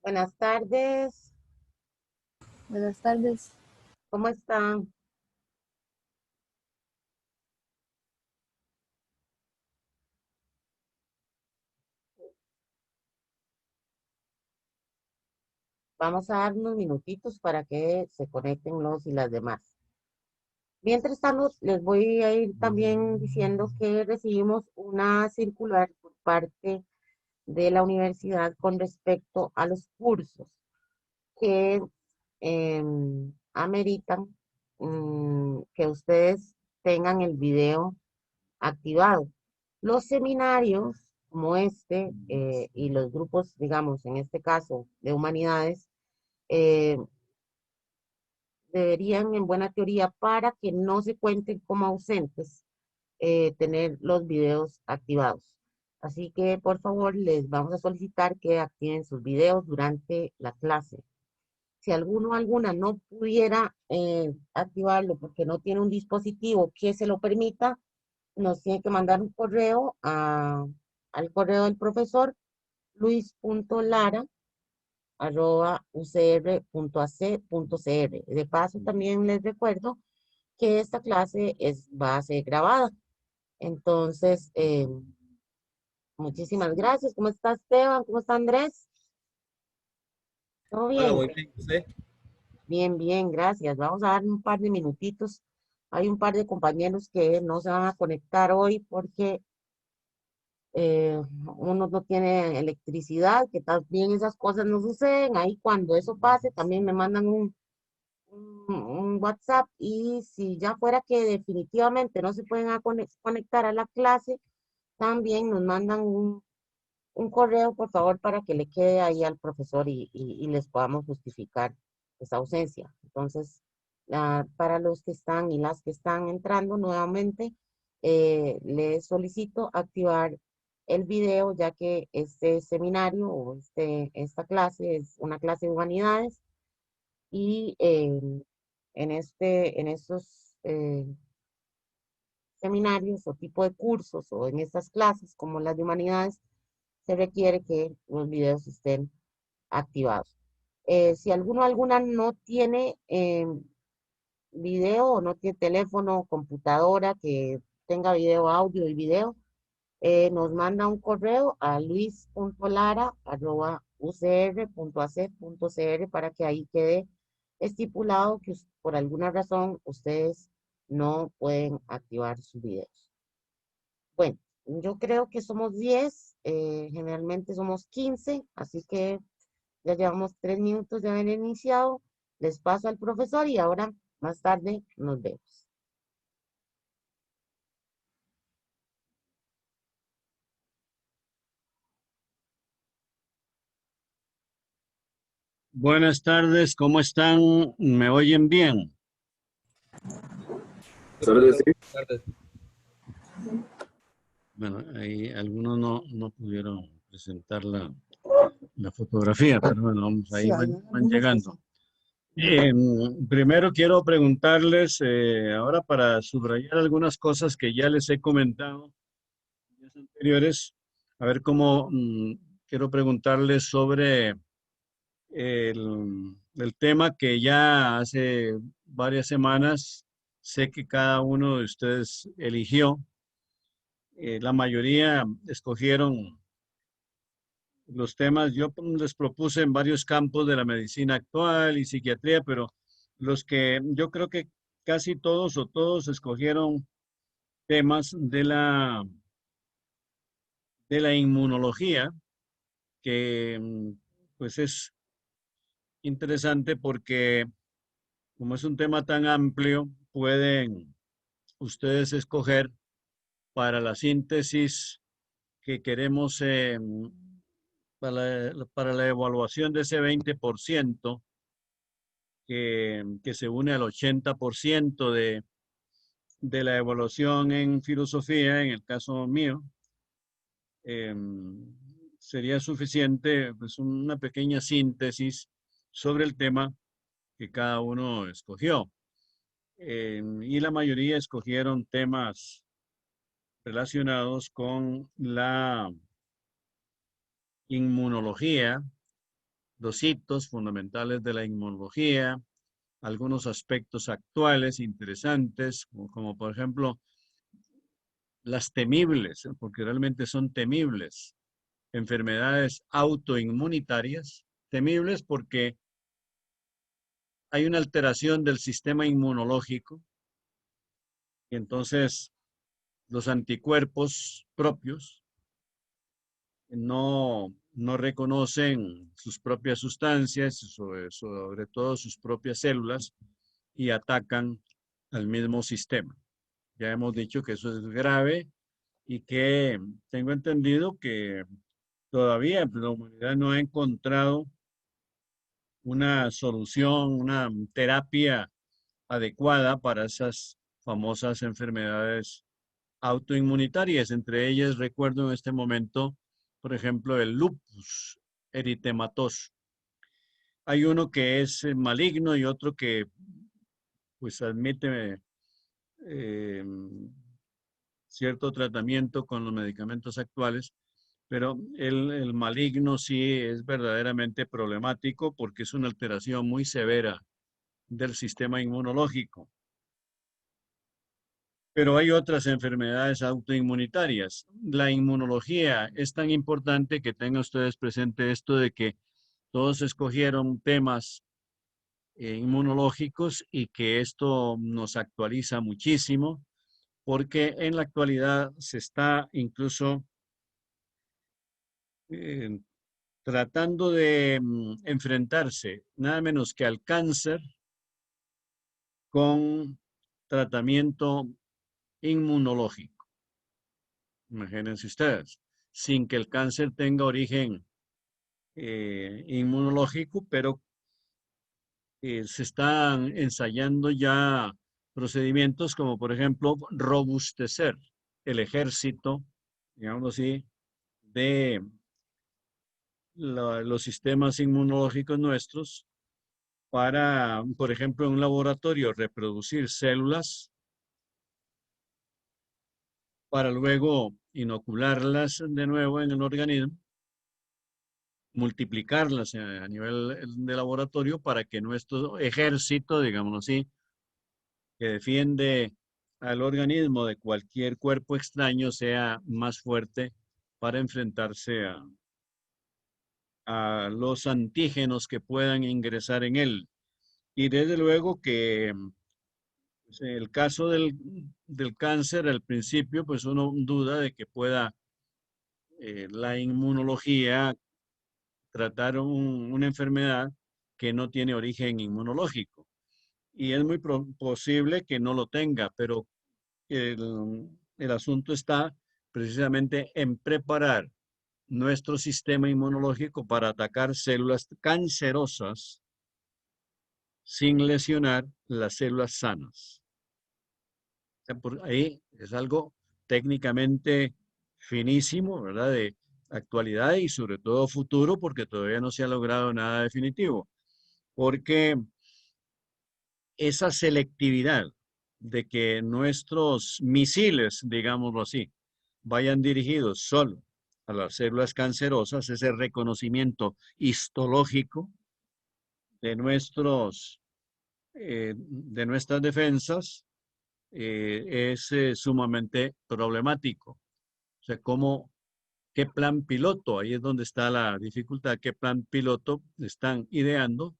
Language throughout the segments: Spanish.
Buenas tardes, Buenas tardes. ¿cómo están? Vamos a dar unos minutitos para que se conecten los y las demás. Mientras tanto, les voy a ir también diciendo que recibimos una circular por parte de la universidad con respecto a los cursos que ameritan que ustedes tengan el video activado. Los seminarios como este y los grupos, digamos, en este caso de humanidades, eh, deberían, en buena teoría, para que no se cuenten como ausentes, tener los videos activados. Así que, por favor, les vamos a solicitar que activen sus videos durante la clase. Si alguno o alguna no pudiera activarlo porque no tiene un dispositivo que se lo permita, nos tiene que mandar un correo al correo del profesor luis.lara@ucr.ac.cr. De paso, también les recuerdo que esta clase va a ser grabada. Entonces, muchísimas gracias. ¿Cómo está Esteban? ¿Cómo está Andrés? ¿Todo Hola, bien? muy bien, ¿usted? Bien, bien, gracias. Vamos a dar un par de minutitos. Hay un par de compañeros que no se van a conectar hoy porque uno no tiene electricidad, que también esas cosas no suceden. Ahí cuando eso pase, también me mandan un WhatsApp y si ya fuera que definitivamente no se pueden conectar a la clase, también nos mandan un correo, por favor, para que le quede ahí al profesor y les podamos justificar esa ausencia. Entonces, para los que están y las que están entrando nuevamente, les solicito activar el video, ya que este seminario o esta clase es una clase de humanidades y en estos seminarios o tipo de cursos o en estas clases como las de humanidades, se requiere que los videos estén activados. Si alguno o alguna no tiene video o no tiene teléfono o computadora que tenga video, audio y video, nos manda un correo a luis.lara@ucr.ac.cr para que ahí quede estipulado que por alguna razón ustedes no pueden activar sus videos. Bueno, yo creo que somos 10, generalmente somos 15, así que ya llevamos 3 minutos de haber iniciado. Les paso al profesor y ahora más tarde nos vemos. Buenas tardes, ¿cómo están? ¿Me oyen bien? Buenas tardes. Bueno, ahí algunos no pudieron presentar la fotografía, pero bueno, vamos, ahí van llegando. Primero quiero preguntarles, ahora para subrayar algunas cosas que ya les he comentado en días anteriores, a ver cómo quiero preguntarles sobre el tema que ya hace varias semanas sé que cada uno de ustedes eligió. La mayoría escogieron los temas. Yo les propuse en varios campos de la medicina actual y psiquiatría, pero los que yo creo que casi todos o todos escogieron temas de la inmunología, que pues es interesante porque como es un tema tan amplio, pueden ustedes escoger para la síntesis que queremos para la evaluación de ese 20% que se une al 80% de la evaluación en filosofía, en el caso mío, eh, sería suficiente pues, una pequeña síntesis sobre el tema que cada uno escogió. Y la mayoría escogieron temas relacionados con la inmunología los hitos fundamentales de la inmunología, algunos aspectos actuales interesantes, como por ejemplo las temibles, porque realmente son temibles, enfermedades autoinmunitarias, temibles porque hay una alteración del sistema inmunológico y entonces los anticuerpos propios no reconocen sus propias sustancias, sobre todo sus propias células, y atacan al mismo sistema. Ya hemos dicho que eso es grave y que tengo entendido que todavía la humanidad no ha encontrado una solución, una terapia adecuada para esas famosas enfermedades autoinmunitarias. Entre ellas recuerdo en este momento, por ejemplo, el lupus eritematoso. Hay uno que es maligno y otro que pues admite eh, cierto tratamiento con los medicamentos actuales, pero el maligno sí es verdaderamente problemático porque es una alteración muy severa del sistema inmunológico. Pero hay otras enfermedades autoinmunitarias. La inmunología es tan importante que tengan ustedes presente esto de que todos escogieron temas inmunológicos y que esto nos actualiza muchísimo porque en la actualidad se está incluso eh, tratando de enfrentarse nada menos que al cáncer con tratamiento inmunológico. Imagínense ustedes, sin que el cáncer tenga origen inmunológico, pero se están ensayando ya procedimientos como, por ejemplo, robustecer el ejército, digamos así, de los sistemas inmunológicos nuestros para, por ejemplo, en un laboratorio reproducir células para luego inocularlas de nuevo en el organismo, multiplicarlas a nivel de laboratorio para que nuestro ejército, digámoslo así, que defiende al organismo de cualquier cuerpo extraño sea más fuerte para enfrentarse a los antígenos que puedan ingresar en él. Y desde luego que pues, el caso del cáncer, al principio, pues uno duda de que pueda la inmunología tratar una enfermedad que no tiene origen inmunológico. Y es muy posible que no lo tenga, pero el asunto está precisamente en preparar nuestro sistema inmunológico para atacar células cancerosas sin lesionar las células sanas. O sea, por ahí es algo técnicamente finísimo, ¿verdad? De actualidad y sobre todo futuro, porque todavía no se ha logrado nada definitivo. Porque esa selectividad de que nuestros misiles, digámoslo así, vayan dirigidos solo a las células cancerosas, ese reconocimiento histológico de de nuestras defensas, es sumamente problemático. O sea, qué plan piloto, ahí es donde está la dificultad, qué plan piloto están ideando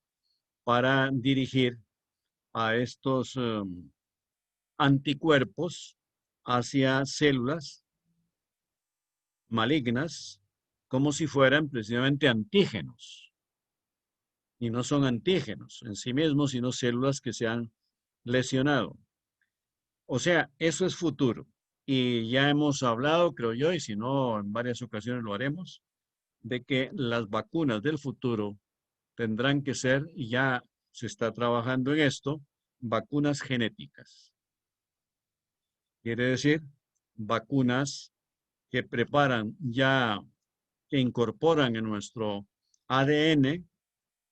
para dirigir a estos anticuerpos hacia células malignas como si fueran precisamente antígenos. Y no son antígenos en sí mismos, sino células que se han lesionado. O sea, eso es futuro. Y ya hemos hablado, creo yo, y si no, en varias ocasiones lo haremos, de que las vacunas del futuro tendrán que ser, y ya se está trabajando en esto, vacunas genéticas. Quiere decir, vacunas que preparan ya, que incorporan en nuestro ADN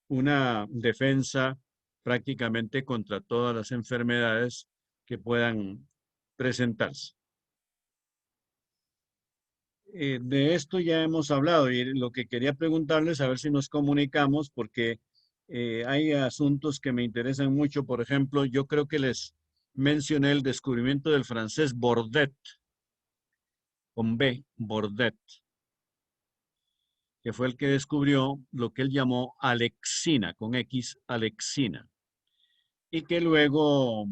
una defensa prácticamente contra todas las enfermedades que puedan presentarse. de esto ya hemos hablado y lo que quería preguntarles, a ver si nos comunicamos, porque hay asuntos que me interesan mucho. Por ejemplo, yo creo que les mencioné el descubrimiento del francés Bordet, con B, Bordet, que fue el que descubrió lo que él llamó alexina, con X, alexina, y que luego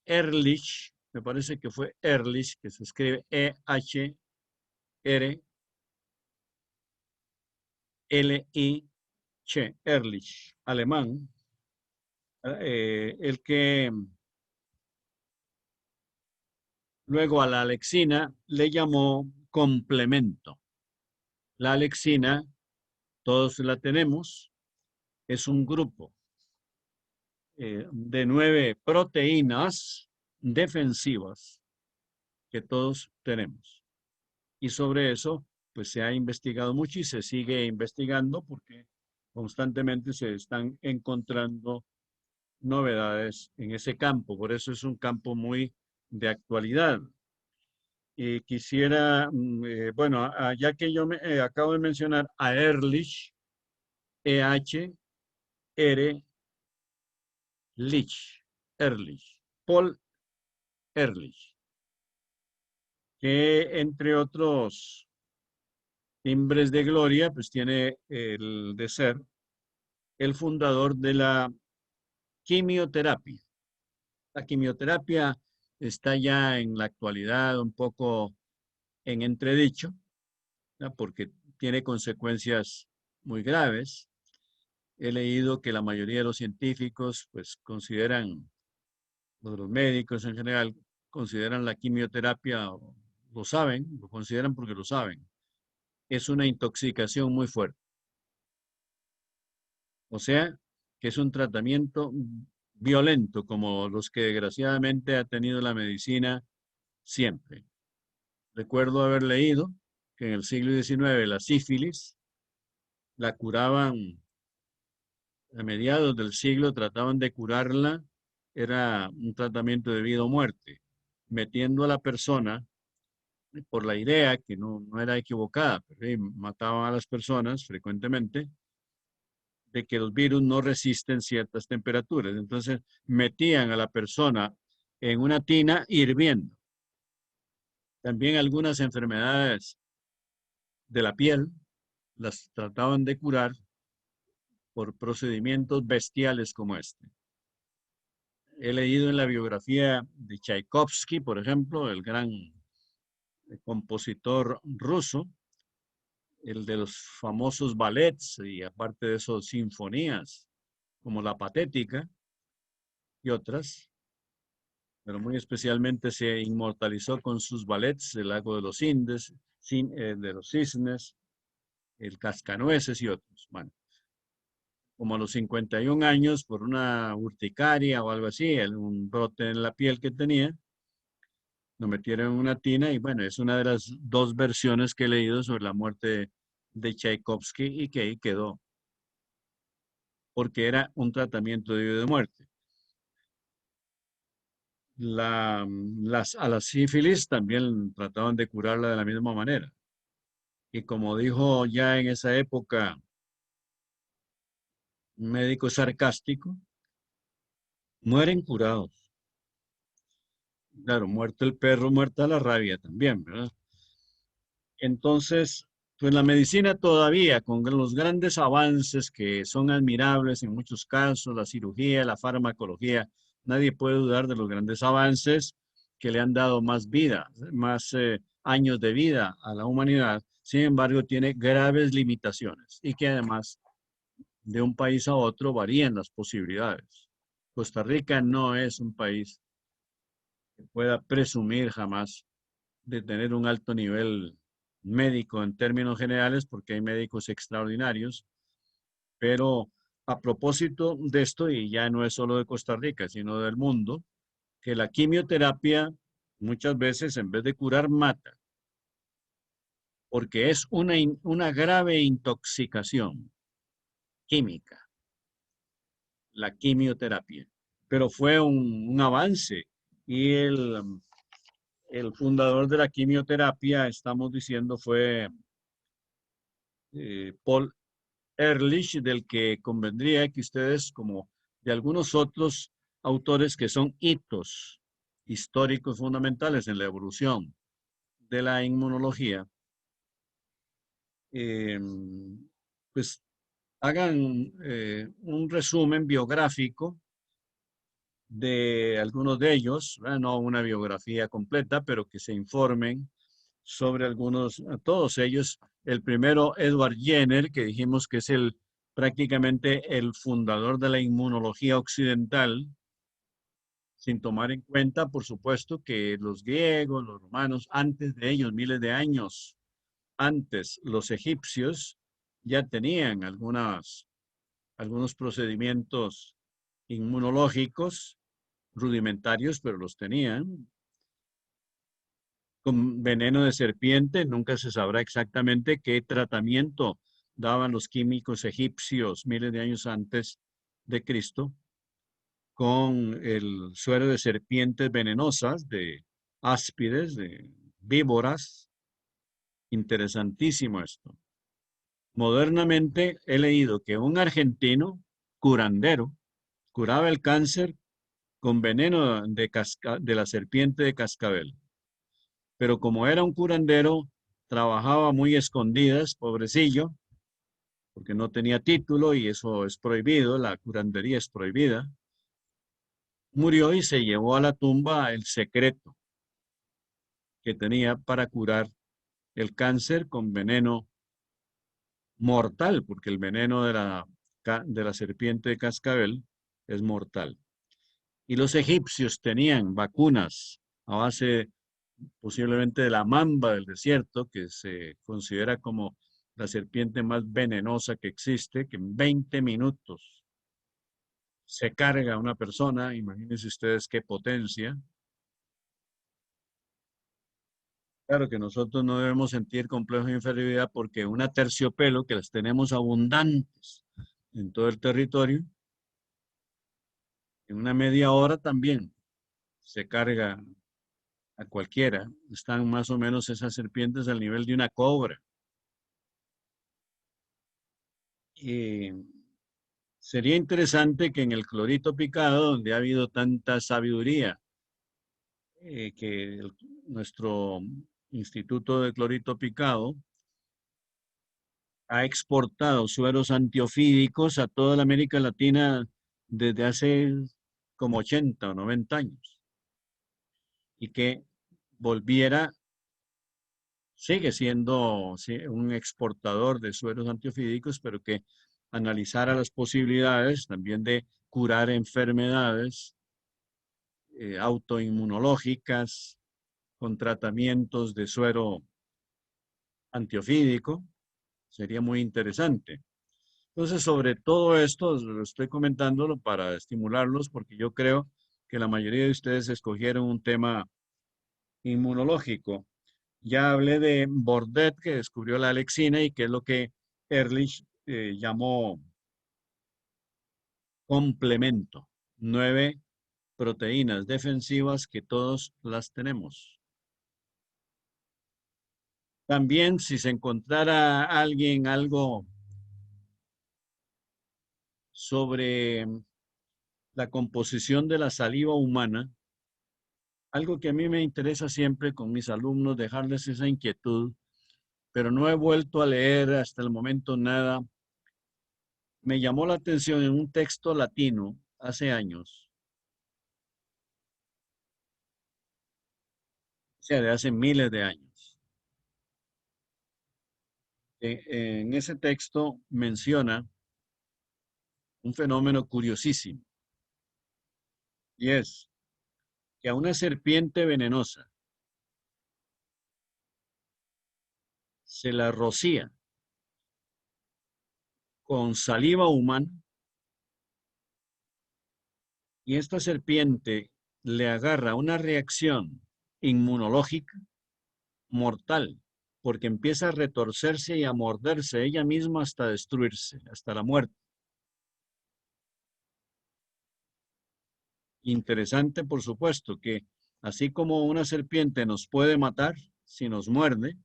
Ehrlich, me parece que fue Ehrlich, que se escribe E-H-R-L-I-C-H, Ehrlich, alemán, el que luego a la alexina le llamó complemento. La alexina, todos la tenemos, es un grupo de 9 proteínas defensivas que todos tenemos. Y sobre eso, pues se ha investigado mucho y se sigue investigando porque constantemente se están encontrando novedades en ese campo. Por eso es un campo muy de actualidad. Y quisiera, bueno, ya que yo acabo de mencionar a Ehrlich, E-H-R, Lich, Ehrlich, Paul Ehrlich, que entre otros timbres de gloria, pues tiene el de ser el fundador de la quimioterapia. La quimioterapia está ya en la actualidad un poco en entredicho, ¿no? Porque tiene consecuencias muy graves. He leído que la mayoría de los científicos, pues consideran, los médicos en general, consideran la quimioterapia, lo saben, lo consideran porque lo saben. Es una intoxicación muy fuerte. O sea, que es un tratamiento violento como los que desgraciadamente ha tenido la medicina siempre. Recuerdo haber leído que en el siglo XIX la sífilis la curaban a mediados del siglo, trataban de curarla, era un tratamiento de vida o muerte, metiendo a la persona por la idea que no era equivocada, pero mataban a las personas frecuentemente, de que los virus no resisten ciertas temperaturas. Entonces metían a la persona en una tina hirviendo. También algunas enfermedades de la piel las trataban de curar por procedimientos bestiales como este. He leído en la biografía de Tchaikovsky, por ejemplo, el gran compositor ruso, el de los famosos ballets y aparte de eso sinfonías, como la Patética y otras, pero muy especialmente se inmortalizó con sus ballets, el Lago de los Indes, de los Cisnes, el Cascanueces y otros. Bueno, como a los 51 años, por una urticaria o algo así, un brote en la piel que tenía, lo metieron en una tina y bueno, es una de las dos versiones que he leído sobre la muerte de Tchaikovsky y que ahí quedó, porque era un tratamiento de vida o muerte. A la sífilis también trataban de curarla de la misma manera. Y como dijo ya en esa época un médico sarcástico, mueren curados. Claro, muerto el perro, muerta la rabia también, ¿verdad? Entonces, pues la medicina todavía, con los grandes avances que son admirables en muchos casos, la cirugía, la farmacología, nadie puede dudar de los grandes avances que le han dado más vida, más años de vida a la humanidad. Sin embargo, tiene graves limitaciones y que además de un país a otro varían las posibilidades. Costa Rica no es un país que pueda presumir jamás de tener un alto nivel médico en términos generales, porque hay médicos extraordinarios, pero a propósito de esto, y ya no es solo de Costa Rica, sino del mundo, que la quimioterapia muchas veces en vez de curar mata, porque es una grave intoxicación química, la quimioterapia, pero fue un avance y el fundador de la quimioterapia, estamos diciendo, fue Paul Ehrlich, del que convendría que ustedes, como de algunos otros autores que son hitos históricos fundamentales en la evolución de la inmunología, pues hagan un resumen biográfico de algunos de ellos, no una biografía completa, pero que se informen sobre algunos, todos ellos. El primero, Edward Jenner, que dijimos que es prácticamente el fundador de la inmunología occidental, sin tomar en cuenta, por supuesto, que los griegos, los romanos, antes de ellos, miles de años antes, los egipcios ya tenían algunos procedimientos inmunológicos rudimentarios, pero los tenían. Con veneno de serpiente, nunca se sabrá exactamente qué tratamiento daban los químicos egipcios miles de años antes de Cristo, con el suero de serpientes venenosas, de áspides, de víboras. Interesantísimo esto. Modernamente he leído que un argentino curandero curaba el cáncer con veneno de la serpiente de cascabel. Pero como era un curandero, trabajaba muy escondidas, pobrecillo, porque no tenía título y eso es prohibido, la curandería es prohibida. Murió y se llevó a la tumba el secreto que tenía para curar el cáncer con veneno mortal, porque el veneno de la serpiente de cascabel es mortal. Y los egipcios tenían vacunas a base posiblemente de la mamba del desierto, que se considera como la serpiente más venenosa que existe, que en 20 minutos se carga a una persona. Imagínense ustedes qué potencia. Claro que nosotros no debemos sentir complejos de inferioridad porque una terciopelo, que las tenemos abundantes en todo el territorio, en una media hora también se carga a cualquiera. Están más o menos esas serpientes al nivel de una cobra. Y sería interesante que en el clorito picado, donde ha habido tanta sabiduría, nuestro Instituto de Clorito Picado ha exportado sueros antiofídicos a toda la América Latina desde hace como 80 o 90 años. Y que volviera, sigue siendo un exportador de sueros antiofídicos, pero que analizara las posibilidades también de curar enfermedades autoinmunológicas con tratamientos de suero antiofídico. Sería muy interesante. Entonces, sobre todo esto, lo estoy comentándolo para estimularlos, porque yo creo que la mayoría de ustedes escogieron un tema inmunológico. Ya hablé de Bordet, que descubrió la alexina y que es lo que Ehrlich llamó complemento. 9 proteínas defensivas que todos las tenemos. También, si se encontrara alguien algo sobre la composición de la saliva humana, algo que a mí me interesa siempre con mis alumnos, dejarles esa inquietud, pero no he vuelto a leer hasta el momento nada. Me llamó la atención en un texto latino hace años, o sea, de hace miles de años. En ese texto menciona un fenómeno curiosísimo, y es que a una serpiente venenosa se la rocía con saliva humana y esta serpiente le agarra una reacción inmunológica mortal, porque empieza a retorcerse y a morderse ella misma hasta destruirse, hasta la muerte. Interesante, por supuesto, que así como una serpiente nos puede matar si nos muerde,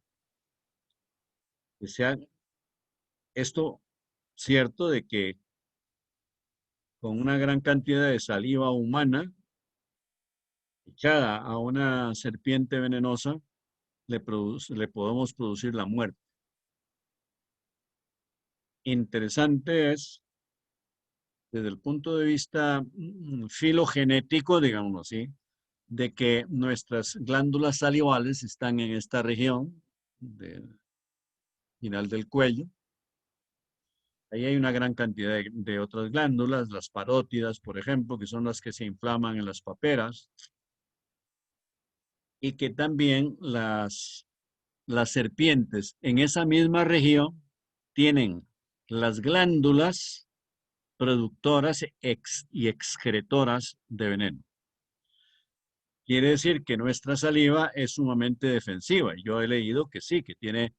que sea esto cierto de que con una gran cantidad de saliva humana echada a una serpiente venenosa, le podemos producir la muerte. Interesante es, desde el punto de vista filogenético, digámoslo así, de que nuestras glándulas salivales están en esta región del final del cuello. Ahí hay una gran cantidad de otras glándulas, las parótidas, por ejemplo, que son las que se inflaman en las paperas, y que también las serpientes en esa misma región tienen las glándulas productoras y excretoras de veneno. Quiere decir que nuestra saliva es sumamente defensiva. Yo he leído que sí, que tiene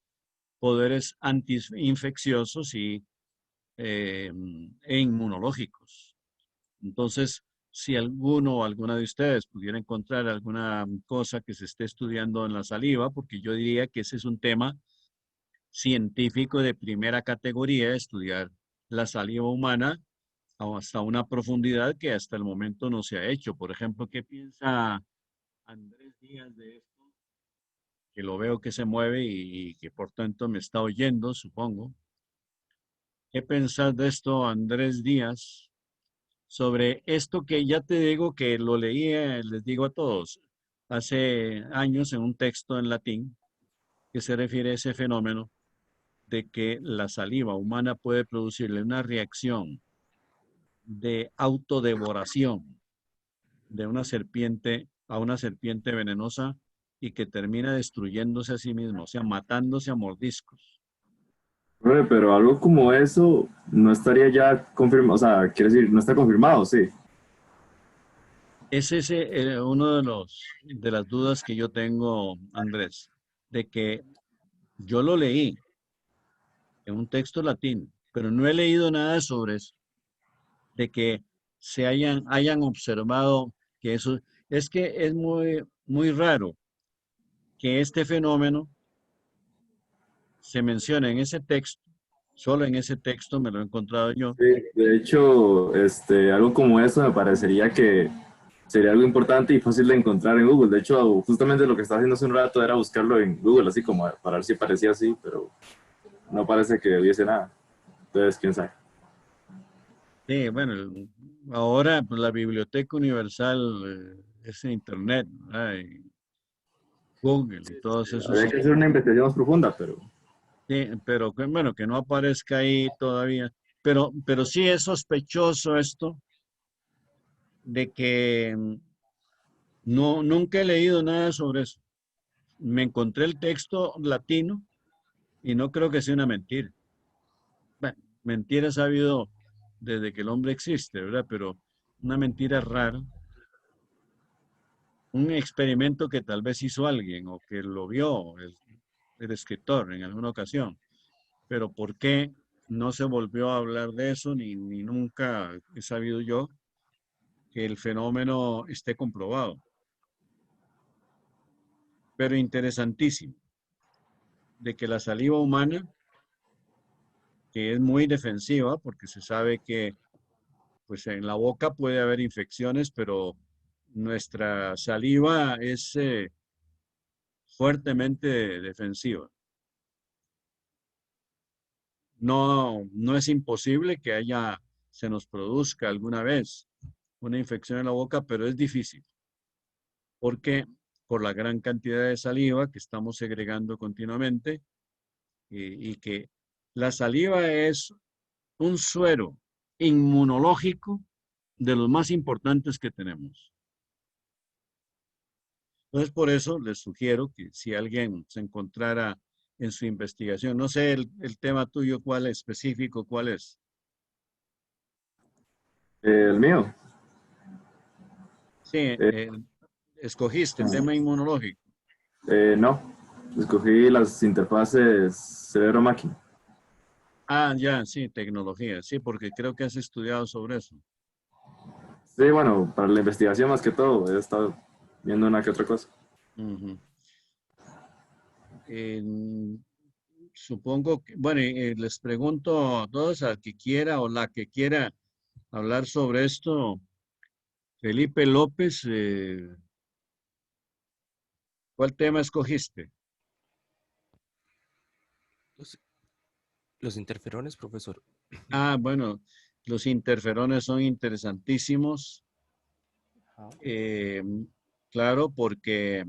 poderes antiinfecciosos e inmunológicos. Entonces, si alguno o alguna de ustedes pudiera encontrar alguna cosa que se esté estudiando en la saliva, porque yo diría que ese es un tema científico de primera categoría, estudiar la saliva humana hasta una profundidad que hasta el momento no se ha hecho. Por ejemplo, ¿qué piensa Andrés Díaz de esto? Que lo veo que se mueve y que por tanto me está oyendo, supongo. ¿Qué pensás de esto, Andrés Díaz? Sobre esto que ya te digo que lo leí, les digo a todos, hace años en un texto en latín que se refiere a ese fenómeno de que la saliva humana puede producirle una reacción de autodevoración de una serpiente a una serpiente venenosa y que termina destruyéndose a sí mismo, o sea, matándose a mordiscos. Pero algo como eso no estaría ya confirmado, o sea, quiere decir, no está confirmado, sí. Es ese uno de las dudas que yo tengo, Andrés, de que yo lo leí en un texto latino, pero no he leído nada sobre eso, de que hayan observado que eso, es que es muy raro que este fenómeno se mencione en ese texto, solo en ese texto me lo he encontrado yo. Sí, de hecho, algo como eso me parecería que sería algo importante y fácil de encontrar en Google. De hecho, justamente lo que estaba haciendo hace un rato era buscarlo en Google, así como para ver si parecía así, pero no parece que hubiese nada. Entonces, quién sabe. Sí, bueno, ahora pues, la Biblioteca Universal es Internet, ¿verdad? Y Google y todos esos Habría son. que hacer una investigación más profunda, pero Sí, pero que, bueno, que no aparezca ahí todavía. Pero sí es sospechoso esto de que no, nunca he leído nada sobre eso. Me encontré el texto latino y no creo que sea una mentira. Bueno, mentiras ha habido desde que el hombre existe, ¿verdad? Pero una mentira rara, un experimento que tal vez hizo alguien o que lo vio el escritor en alguna ocasión. Pero ¿por qué no se volvió a hablar de eso ni nunca he sabido yo que el fenómeno esté comprobado? Pero interesantísimo, de que la saliva humana, que es muy defensiva, porque se sabe que pues en la boca puede haber infecciones, pero nuestra saliva es fuertemente defensiva. No, no es imposible que se nos produzca alguna vez una infección en la boca, pero es difícil, porque por la gran cantidad de saliva que estamos segregando continuamente y que la saliva es un suero inmunológico de los más importantes que tenemos. Entonces, por eso les sugiero que si alguien se encontrara en su investigación, no sé el tema tuyo, cuál es específico, cuál es. el mío. Sí, eh, escogiste tema inmunológico. no, escogí las interfaces cerebro-máquina. Ah, ya, sí, tecnología, sí, porque creo que has estudiado sobre eso. Sí, bueno, para la investigación más que todo, he estado. viendo una que otra cosa. Ujú. Supongo que, bueno, les pregunto a todos, al que quiera o la que quiera hablar sobre esto, Felipe López, ¿cuál tema escogiste? Los, los interferones, profesor. Ah, bueno, los interferones son interesantísimos, Ajá. claro, porque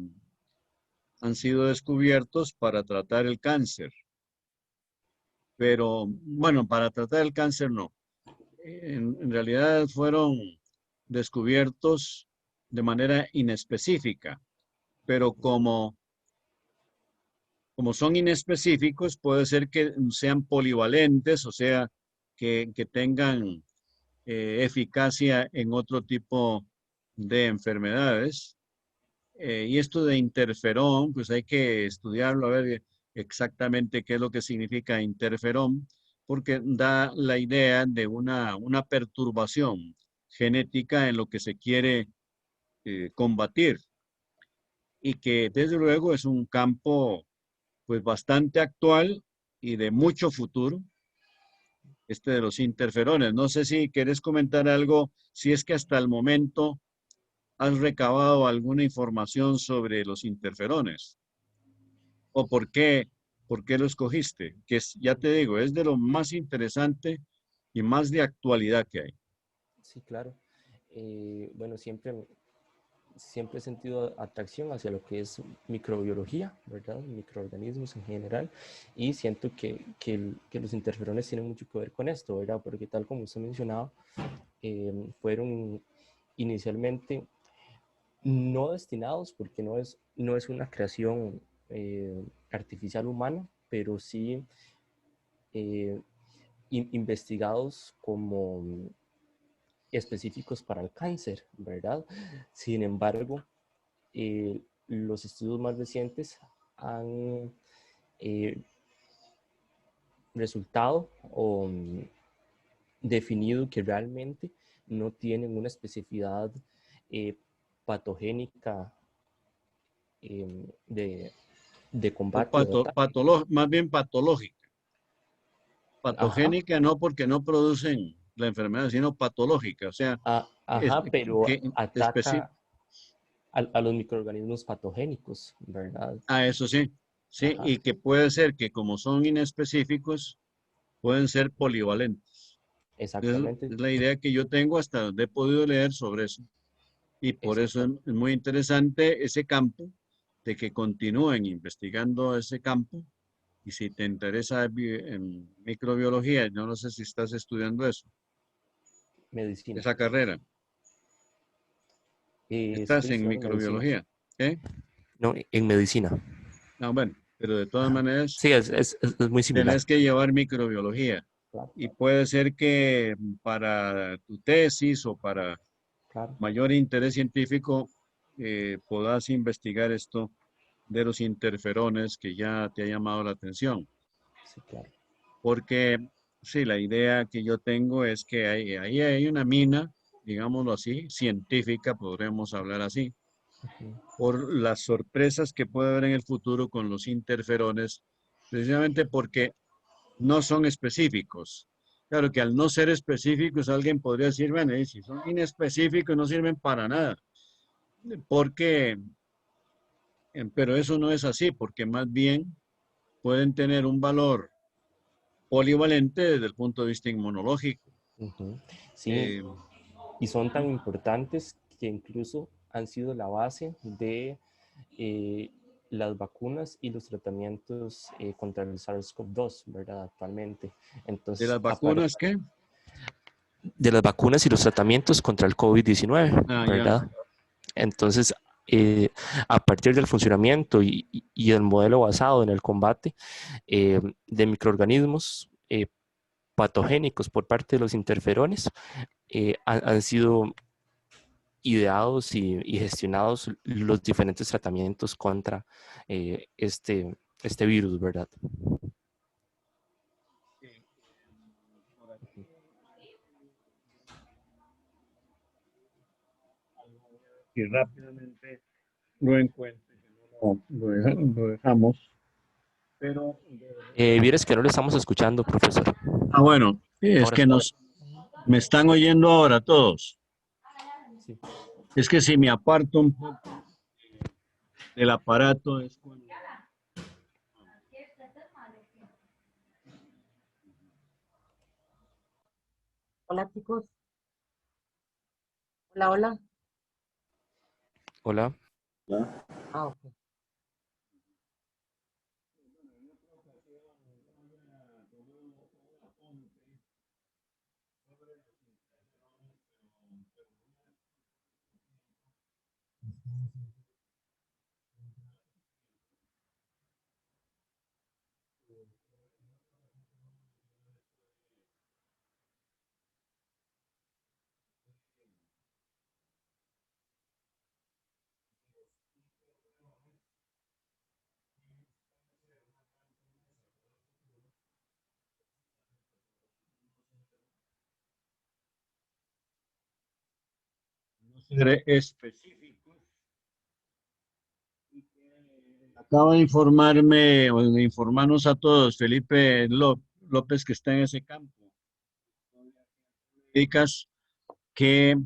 han sido descubiertos para tratar el cáncer, pero bueno, para tratar el cáncer no. En realidad fueron descubiertos de manera inespecífica, pero como son inespecíficos, puede ser que sean polivalentes, o sea, que tengan eficacia en otro tipo de enfermedades. Y esto de interferón, pues hay que estudiarlo, a ver exactamente qué es lo que significa interferón, porque da la idea de una perturbación genética en lo que se quiere combatir y que desde luego es un campo pues bastante actual y de mucho futuro, este de los interferones. No sé si quieres comentar algo, si es que hasta el momento has recabado alguna información sobre los interferones o por qué lo escogiste, que es, ya te digo, es de lo más interesante y más de actualidad que hay. Sí, claro. Bueno, siempre he sentido atracción hacia lo que es microbiología, ¿verdad? Microorganismos en general. Y siento que los interferones tienen mucho que ver con esto, ¿verdad? Porque tal como usted mencionaba, fueron inicialmente no destinados, porque no es una creación artificial humana, pero sí eh, investigados como específicos para el cáncer, ¿verdad? Sin embargo, los estudios más recientes han eh, resultado o definido que realmente no tienen una especificidad eh, patogénica de, O combate o de ataque. más bien patológica. Ajá, Patogénica no porque no producen la enfermedad, sino patológica, o sea, es, ajá, pero que ataca a los microorganismos patogénicos, ¿verdad? eso sí, sí, Ajá, y que puede ser que como son inespecíficos, pueden ser polivalentes. exactamente, Es la idea que yo tengo hasta donde he podido leer sobre eso. Y por eso exactamente. es muy interesante ese campo, de que continúen investigando ese campo. Y si te interesa en microbiología, yo no sé si estás estudiando eso, Medicina. esa carrera. Estás Estoy en estudiando medicina. microbiología, ¿eh? No, en medicina. Ah, bueno, pero de todas Ajá. maneras, Sí, es muy similar. tenés que llevar microbiología. Claro, Y puede ser que para tu tesis o para claro. mayor interés científico puedas investigar esto de los interferones que ya te ha llamado la atención. Sí, claro. Porque sí, la idea que yo tengo es que ahí hay una mina, digámoslo así, científica, podremos hablar así, Ujú. por las sorpresas que puede haber en el futuro con los interferones, precisamente porque no son específicos. Claro que al no ser específicos, alguien podría decir, bueno, y si son inespecíficos no sirven para nada, porque, pero eso no es así, porque más bien pueden tener un valor polivalente desde el punto de vista inmunológico. Ujú. Sí, Eh, y son tan importantes que incluso han sido la base de eh, las vacunas y los tratamientos contra el SARS-CoV-2, ¿verdad? Actualmente. ¿De Entonces, las vacunas qué? de las vacunas y los tratamientos contra el COVID-19, Ah, ya. ¿verdad? Entonces, eh, a partir del funcionamiento y el modelo basado en el combate de microorganismos patogénicos por parte de los interferones, han sido ideados y gestionados los diferentes tratamientos contra este virus, ¿verdad? Sí, por aquí algo voy a decir rápidamente. lo encuentre, que no lo dejamos, pero... Vieres que no lo estamos escuchando, profesor. Ah, bueno, es Ahora que sí. me están oyendo ahora todos. Sí. Es que si me aparto un poco del aparato es cuando... Hola, chicos. Hola, hola. Hola. ¿Ya? Ah, ok. Ser específicos. Acaba de informarme o de informarnos a todos Felipe López, que está en ese campo. Indicas que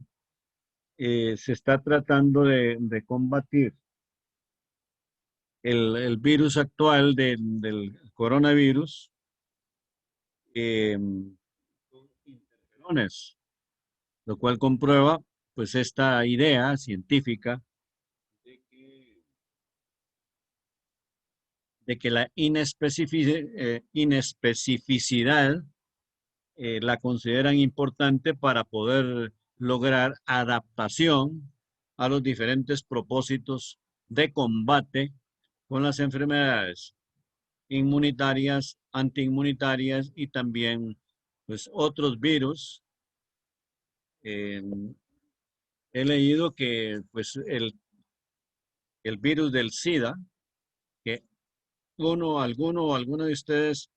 se está tratando de combatir el virus actual del coronavirus con interferones, lo cual comprueba pues esta idea científica de que la inespecificidad la consideran importante para poder lograr adaptación a los diferentes propósitos de combate con las enfermedades inmunitarias, antiinmunitarias y también pues otros virus. Eh, He leído que pues el virus del SIDA, que alguno de ustedes,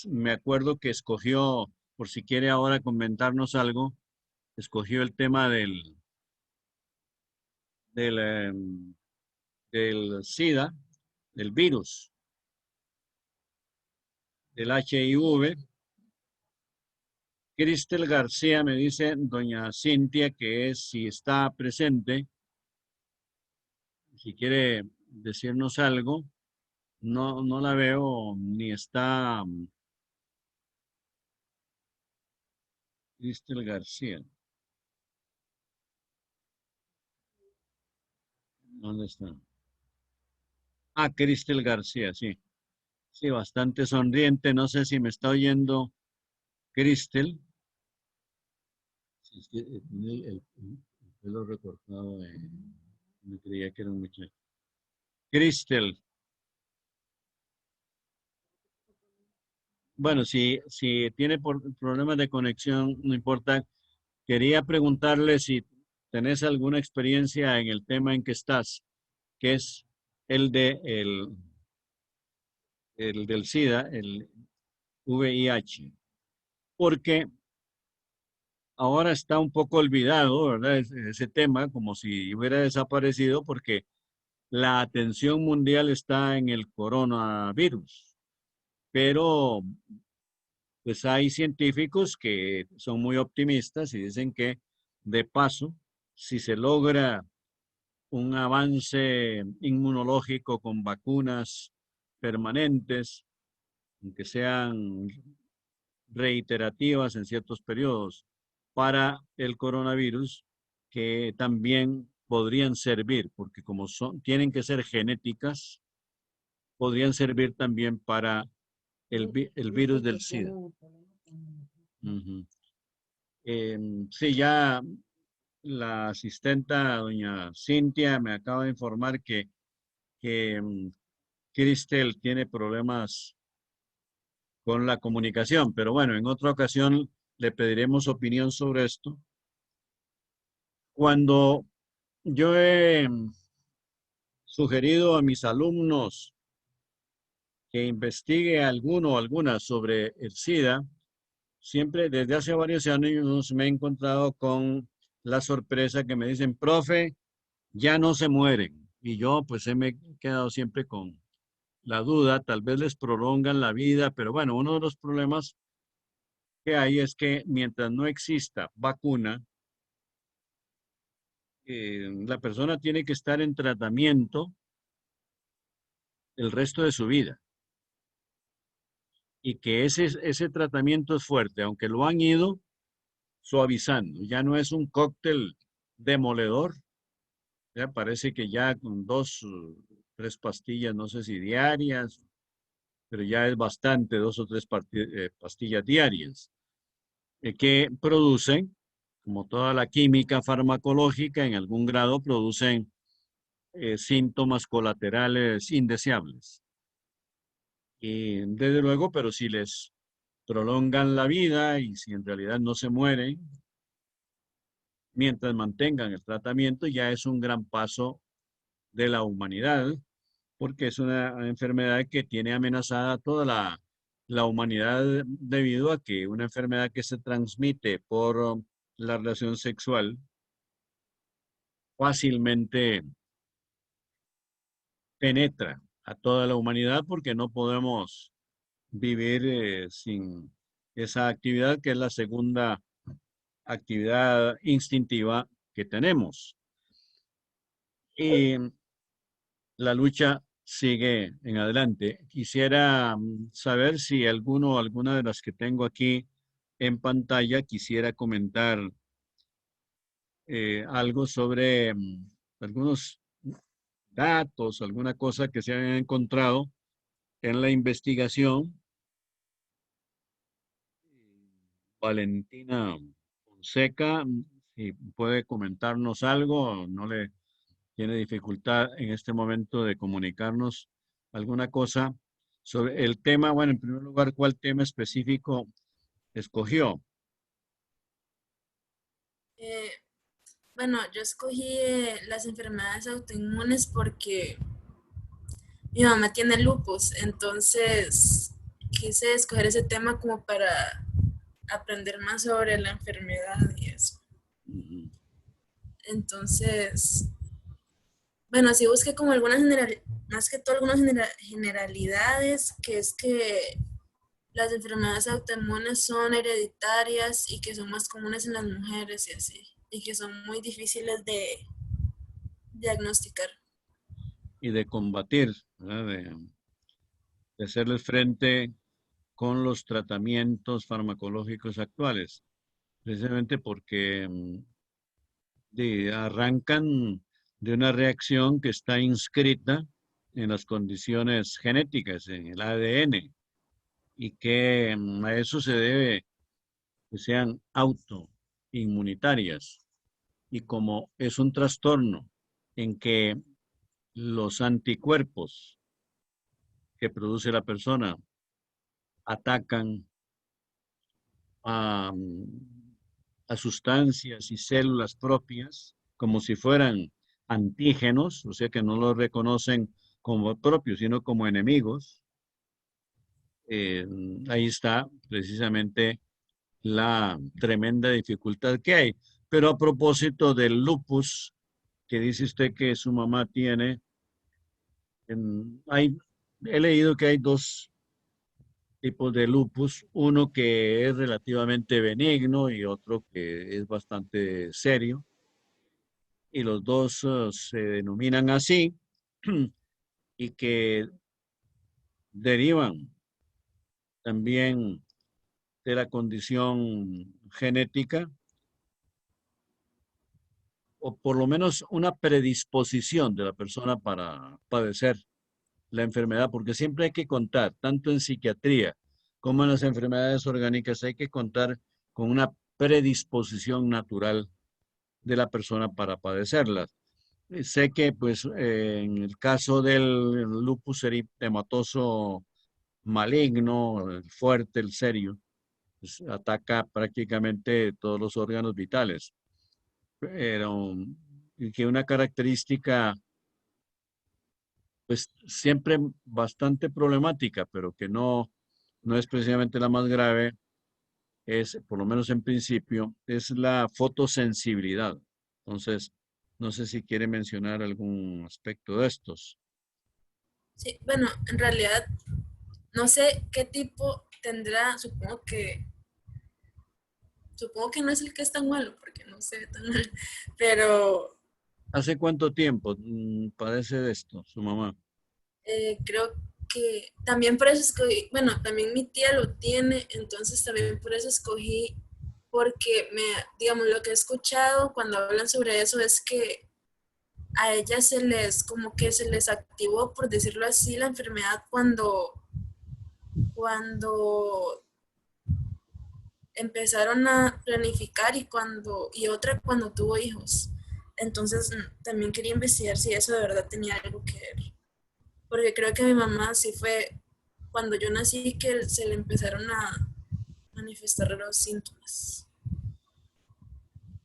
me acuerdo que escogió, por si quiere ahora comentarnos algo, escogió el tema del, del SIDA, del virus, del HIV. Cristel García me dice, doña Cintia, que es, si está presente, si quiere decirnos algo, no la veo ni está Cristel García. ¿Dónde está? Ah, Cristel García, sí. Sí, bastante sonriente. No sé si me está oyendo Cristel. Sí, es que tiene el pelo recortado. Me creía que era un muchacho. Cristel. Bueno, si tiene problemas de conexión, no importa. Quería preguntarle si tenés alguna experiencia en el tema en que estás, que es el el del SIDA, el VIH, porque ahora está un poco olvidado, ¿verdad? Ese tema, como si hubiera desaparecido, porque la atención mundial está en el coronavirus. Pero, pues hay científicos que son muy optimistas y dicen que, de paso, si se logra un avance inmunológico con vacunas permanentes, aunque sean reiterativas en ciertos periodos, para el coronavirus, que también podrían servir, porque como tienen que ser genéticas, podrían servir también para el virus del SIDA. Uh-huh. Sí, ya la asistenta, doña Cintia, me acaba de informar que Cristel tiene problemas con la comunicación, pero bueno, en otra ocasión le pediremos opinión sobre esto. Cuando yo he sugerido a mis alumnos que investigue alguno o alguna sobre el SIDA, siempre desde hace varios años me he encontrado con la sorpresa que me dicen, profe, ya no se mueren. Y yo pues me he quedado siempre con la duda, tal vez les prolongan la vida, pero bueno, uno de los problemas que hay es que mientras no exista vacuna, la persona tiene que estar en tratamiento el resto de su vida y que ese tratamiento es fuerte, aunque lo han ido suavizando, ya no es un cóctel demoledor, ya parece que ya con 3 pastillas, no sé si diarias, pero ya es bastante, 2 o 3 pastillas diarias, que producen, como toda la química farmacológica, en algún grado producen síntomas colaterales indeseables. Y desde luego, pero si les prolongan la vida y si en realidad no se mueren, mientras mantengan el tratamiento, ya es un gran paso de la humanidad, porque es una enfermedad que tiene amenazada a toda la humanidad debido a que una enfermedad que se transmite por la relación sexual fácilmente penetra a toda la humanidad porque no podemos vivir sin esa actividad que es la segunda actividad instintiva que tenemos. Y la lucha sigue en adelante. Quisiera saber si alguno o alguna de las que tengo aquí en pantalla quisiera comentar algo sobre algunos datos, alguna cosa que se hayan encontrado en la investigación. Valentina Fonseca, si puede comentarnos algo, no le tiene dificultad en este momento de comunicarnos alguna cosa sobre el tema. Bueno, en primer lugar, ¿cuál tema específico escogió? Eh, bueno, yo escogí las enfermedades autoinmunes porque mi mamá tiene lupus, entonces quise escoger ese tema como para aprender más sobre la enfermedad y eso. Ujú. Entonces, bueno, sí busqué como más que todo algunas generalidades, que es que las enfermedades autoinmunes son hereditarias y que son más comunes en las mujeres y así, y que son muy difíciles de diagnosticar. Y de combatir, ¿verdad? De hacerle frente con los tratamientos farmacológicos actuales, precisamente porque arrancan de una reacción que está inscrita en las condiciones genéticas, en el ADN, y que a eso se debe que sean autoinmunitarias. Y como es un trastorno en que los anticuerpos que produce la persona atacan a, a sustancias y células propias como si fueran antígenos, o sea que no los reconocen como propios, sino como enemigos. eh, Ahí está precisamente la tremenda dificultad que hay. Pero a propósito del lupus, que dice usted que su mamá tiene, hay, he leído que hay 2 tipos de lupus, uno que es relativamente benigno y otro que es bastante serio, y los dos se denominan así y que derivan también de la condición genética o por lo menos una predisposición de la persona para padecer la enfermedad, porque siempre hay que contar, tanto en psiquiatría como en las enfermedades orgánicas, hay que contar con una predisposición natural de la persona para padecerlas. Sé que pues en el caso del lupus eritematoso maligno, el fuerte, el serio, pues, ataca prácticamente todos los órganos vitales. Pero y que una característica pues siempre bastante problemática, pero que no es precisamente la más grave, es, por lo menos en principio, es la fotosensibilidad. Entonces, No sé si quiere mencionar algún aspecto de estos. Sí, bueno, en realidad no sé qué tipo tendrá, supongo que no es el que es tan malo, porque no se ve tan mal, pero ¿Hace cuánto tiempo padece de esto su mamá? creo que también por eso escogí, bueno, también mi tía lo tiene, entonces también por eso escogí, porque digamos, lo que he escuchado cuando hablan sobre eso es que a ellas como que se les activó, por decirlo así, la enfermedad cuando empezaron a planificar y otra cuando tuvo hijos. Entonces también quería investigar si eso de verdad tenía algo que ver. Porque creo que mi mamá sí fue cuando yo nací que se le empezaron a manifestar los síntomas.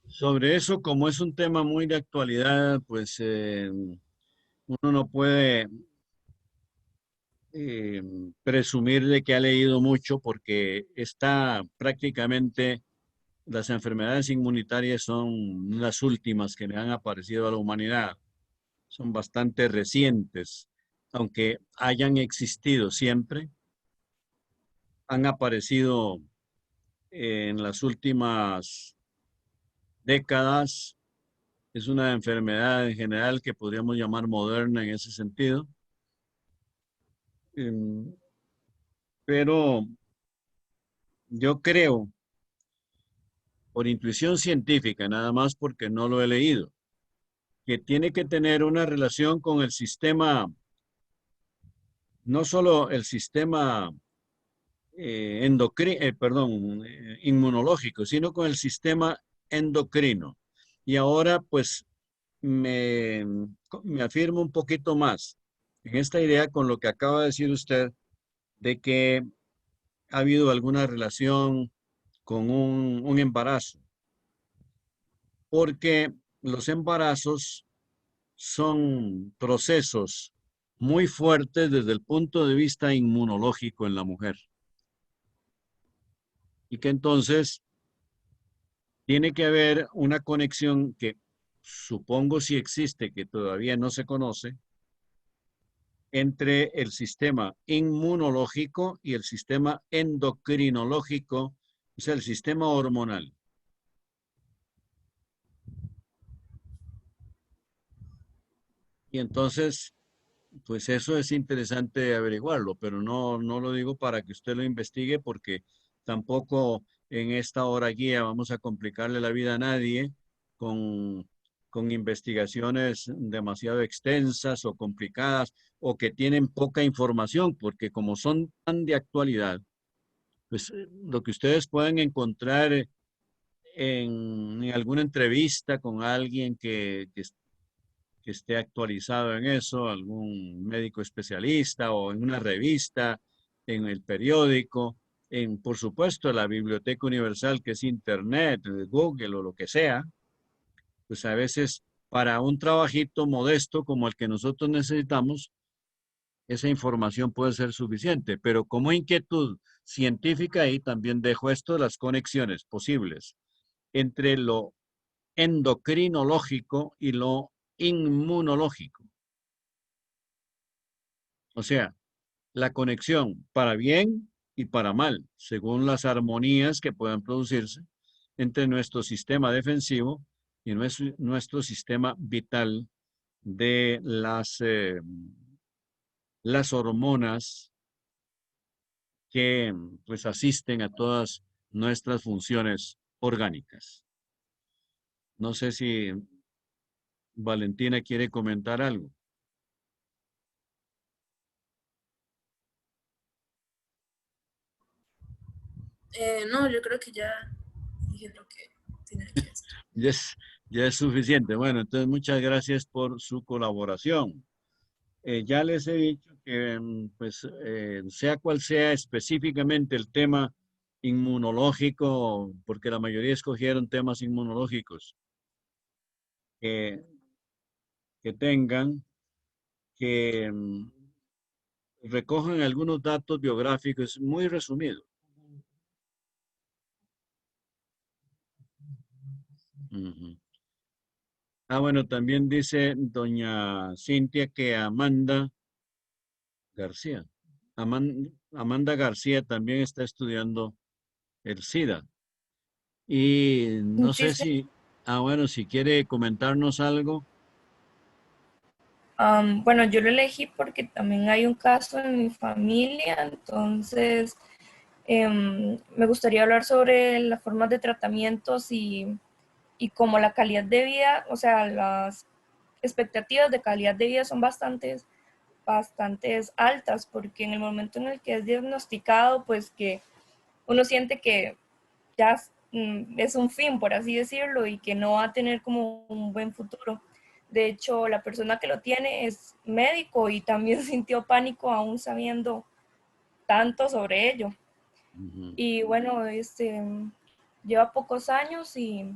Sobre eso, como es un tema muy de actualidad, pues uno no puede eh, presumir de que ha leído mucho porque está prácticamente, las enfermedades inmunitarias son las últimas que le han aparecido a la humanidad. Son bastante recientes, aunque hayan existido siempre, han aparecido en las últimas décadas. Es una enfermedad en general que podríamos llamar moderna en ese sentido. Em, Pero yo creo, por intuición científica, nada más porque no lo he leído, que tiene que tener una relación con el sistema, no solo el sistema inmunológico, sino con el sistema endocrino. Y ahora, pues, me, me afirmo un poquito más en esta idea con lo que acaba de decir usted de que ha habido alguna relación con un embarazo, porque los embarazos son procesos muy fuertes desde el punto de vista inmunológico en la mujer y que entonces tiene que haber una conexión que supongo si existe, que todavía no se conoce, entre el sistema inmunológico y el sistema endocrinológico, o sea, el sistema hormonal. Y entonces, pues eso es interesante averiguarlo, pero no lo digo para que usted lo investigue porque tampoco en esta hora guía vamos a complicarle la vida a nadie con, con investigaciones demasiado extensas o complicadas o que tienen poca información, porque como son tan de actualidad, pues lo que ustedes pueden encontrar en alguna entrevista con alguien que esté actualizado en eso, algún médico especialista o en una revista, en el periódico, en, por supuesto, la Biblioteca Universal, que es Internet, Google o lo que sea, pues a veces para un trabajito modesto como el que nosotros necesitamos, esa información puede ser suficiente, pero como inquietud científica ahí también dejo esto de las conexiones posibles entre lo endocrinológico y lo inmunológico. O sea, la conexión para bien y para mal, según las armonías que puedan producirse entre nuestro sistema defensivo y nuestro sistema vital de las hormonas que pues asisten a todas nuestras funciones orgánicas. No sé si Valentina quiere comentar algo. No, yo creo que ya dije lo que tenía que decir. Ya es, ya es suficiente. Bueno, entonces muchas gracias por su colaboración. Ya les he dicho que, pues, sea cual sea específicamente el tema inmunológico, porque la mayoría escogieron temas inmunológicos que, que tengan, que recojan algunos datos biográficos muy resumidos. Ujú. Bueno, también dice doña Cintia que Amanda García. Amanda García también está estudiando el SIDA. Y no Sí, sé sí. si, bueno, si quiere comentarnos algo. Bueno, yo lo elegí porque también hay un caso en mi familia, entonces me gustaría hablar sobre las formas de tratamientos y cómo la calidad de vida, o sea, las expectativas de calidad de vida son bastantes altas, porque en el momento en el que es diagnosticado, pues que uno siente que ya es un fin, por así decirlo, y que no va a tener como un buen futuro. De hecho, la persona que lo tiene es médico y también sintió pánico aún sabiendo tanto sobre ello. Ujú. Y bueno, lleva pocos años y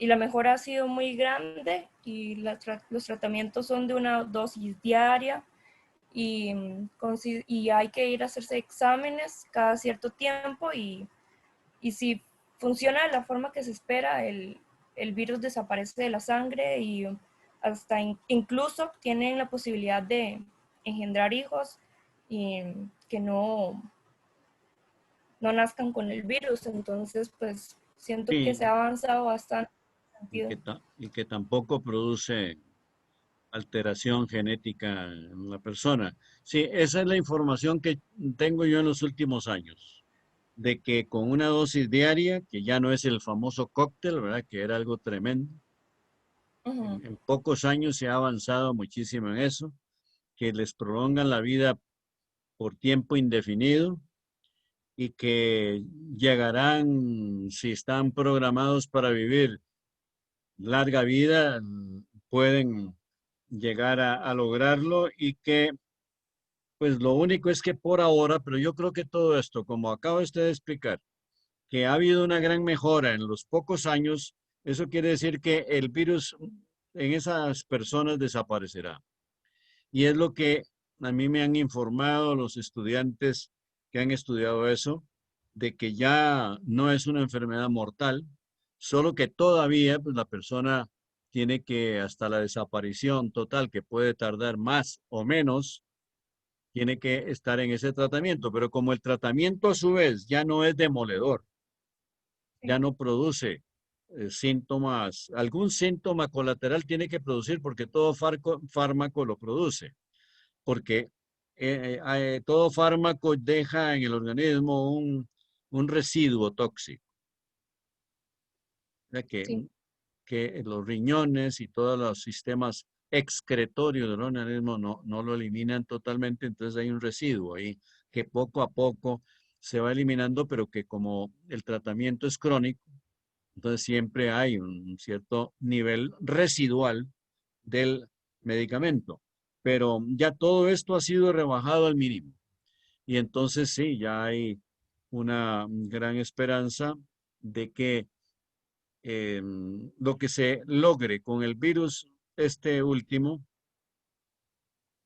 la mejora ha sido muy grande y los tratamientos son de una dosis diaria y, y hay que ir a hacerse exámenes cada cierto tiempo y si funciona de la forma que se espera, el virus desaparece de la sangre y hasta incluso tienen la posibilidad de engendrar hijos y que no nazcan con el virus. Entonces, pues siento que Sí, se ha avanzado bastante en ese y sentido. y que tampoco produce alteración genética en la persona. Sí, esa es la información que tengo yo en los últimos años, de que con una dosis diaria, que ya no es el famoso cóctel, ¿verdad? Que era algo tremendo, Ujú. en pocos años se ha avanzado muchísimo en eso, que les prolongan la vida por tiempo indefinido y que llegarán, si están programados para vivir larga vida, pueden llegar a lograrlo y que pues lo único es que por ahora, pero yo creo que todo esto, como acaba usted de explicar, que ha habido una gran mejora en los pocos años, eso quiere decir que el virus en esas personas desaparecerá. Y es lo que a mí me han informado los estudiantes que han estudiado eso, de que ya no es una enfermedad mortal, solo que todavía pues, la persona tiene que, hasta la desaparición total, que puede tardar más o menos, tiene que estar en ese tratamiento. Pero como el tratamiento a su vez ya no es demoledor, ya Sí, no produce síntomas, algún síntoma colateral tiene que producir porque todo fármaco lo produce porque todo fármaco deja en el organismo un residuo tóxico, o sea sí. que los riñones y todos los sistemas excretorios del organismo no lo eliminan totalmente, entonces hay un residuo ahí que poco a poco se va eliminando, pero que como el tratamiento es crónico, entonces siempre hay un cierto nivel residual del medicamento. Pero ya todo esto ha sido rebajado al mínimo. Y entonces sí, ya hay una gran esperanza de que lo que se logre con el virus, este último,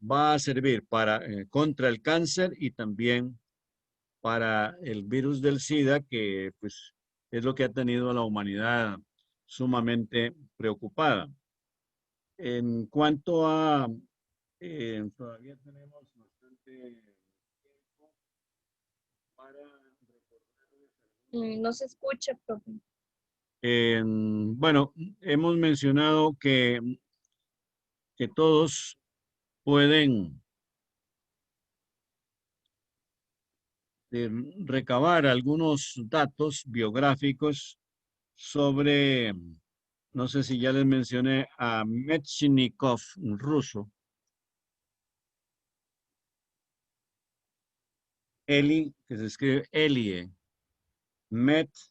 va a servir para, contra el cáncer y también para el virus del SIDA, que pues es lo que ha tenido a la humanidad sumamente preocupada. En cuanto a, todavía tenemos bastante tiempo para recordarles No se escucha, profe. bueno, hemos mencionado que todos pueden eh, recabar algunos datos biográficos sobre, no sé si ya les mencioné a Metchnikov, un ruso, Eli, que se escribe Elie, Metchnikov,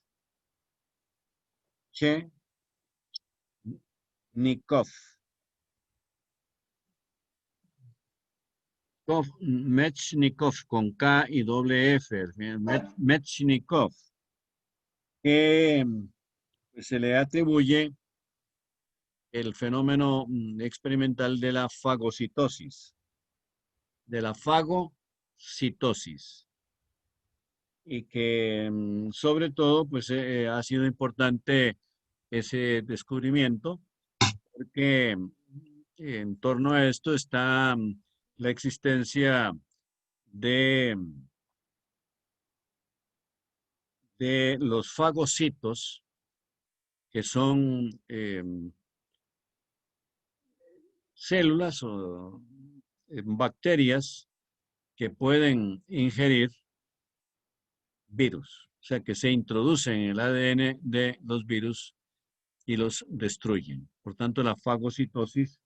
Metchnikov con K y doble F, al final, Metchnikov, que se le atribuye el fenómeno experimental de la fagocitosis, y que sobre todo pues ha sido importante ese descubrimiento porque en torno a esto está la existencia de, de los fagocitos, que son células o bacterias que pueden ingerir virus, o sea, que se introducen en el ADN de los virus y los destruyen. Por tanto, la fagocitosis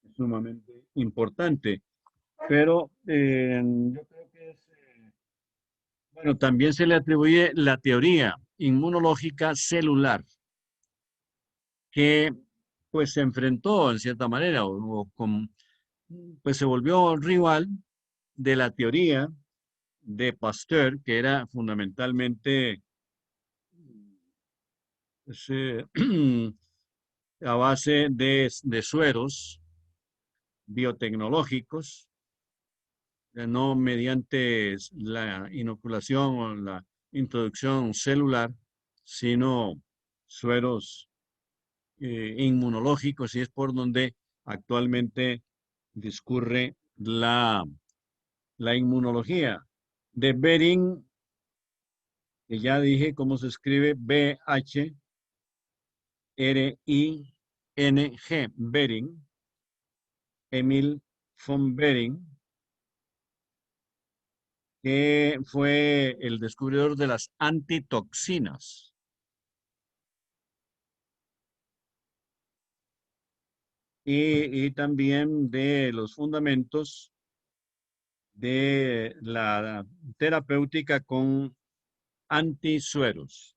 es sumamente importante, pero yo creo que es, bueno, también se le atribuye la teoría inmunológica celular, que pues se enfrentó en cierta manera, pues se volvió rival de la teoría de Pasteur, que era fundamentalmente pues, a base de sueros biotecnológicos, no mediante la inoculación o la introducción celular, sino sueros inmunológicos, y es por donde actualmente discurre la inmunología. De Behring, que ya dije cómo se escribe, B-H-R-I-N-G, Behring, Emil von Behring, que fue el descubridor de las antitoxinas. Y también de los fundamentos de la terapéutica con antisueros.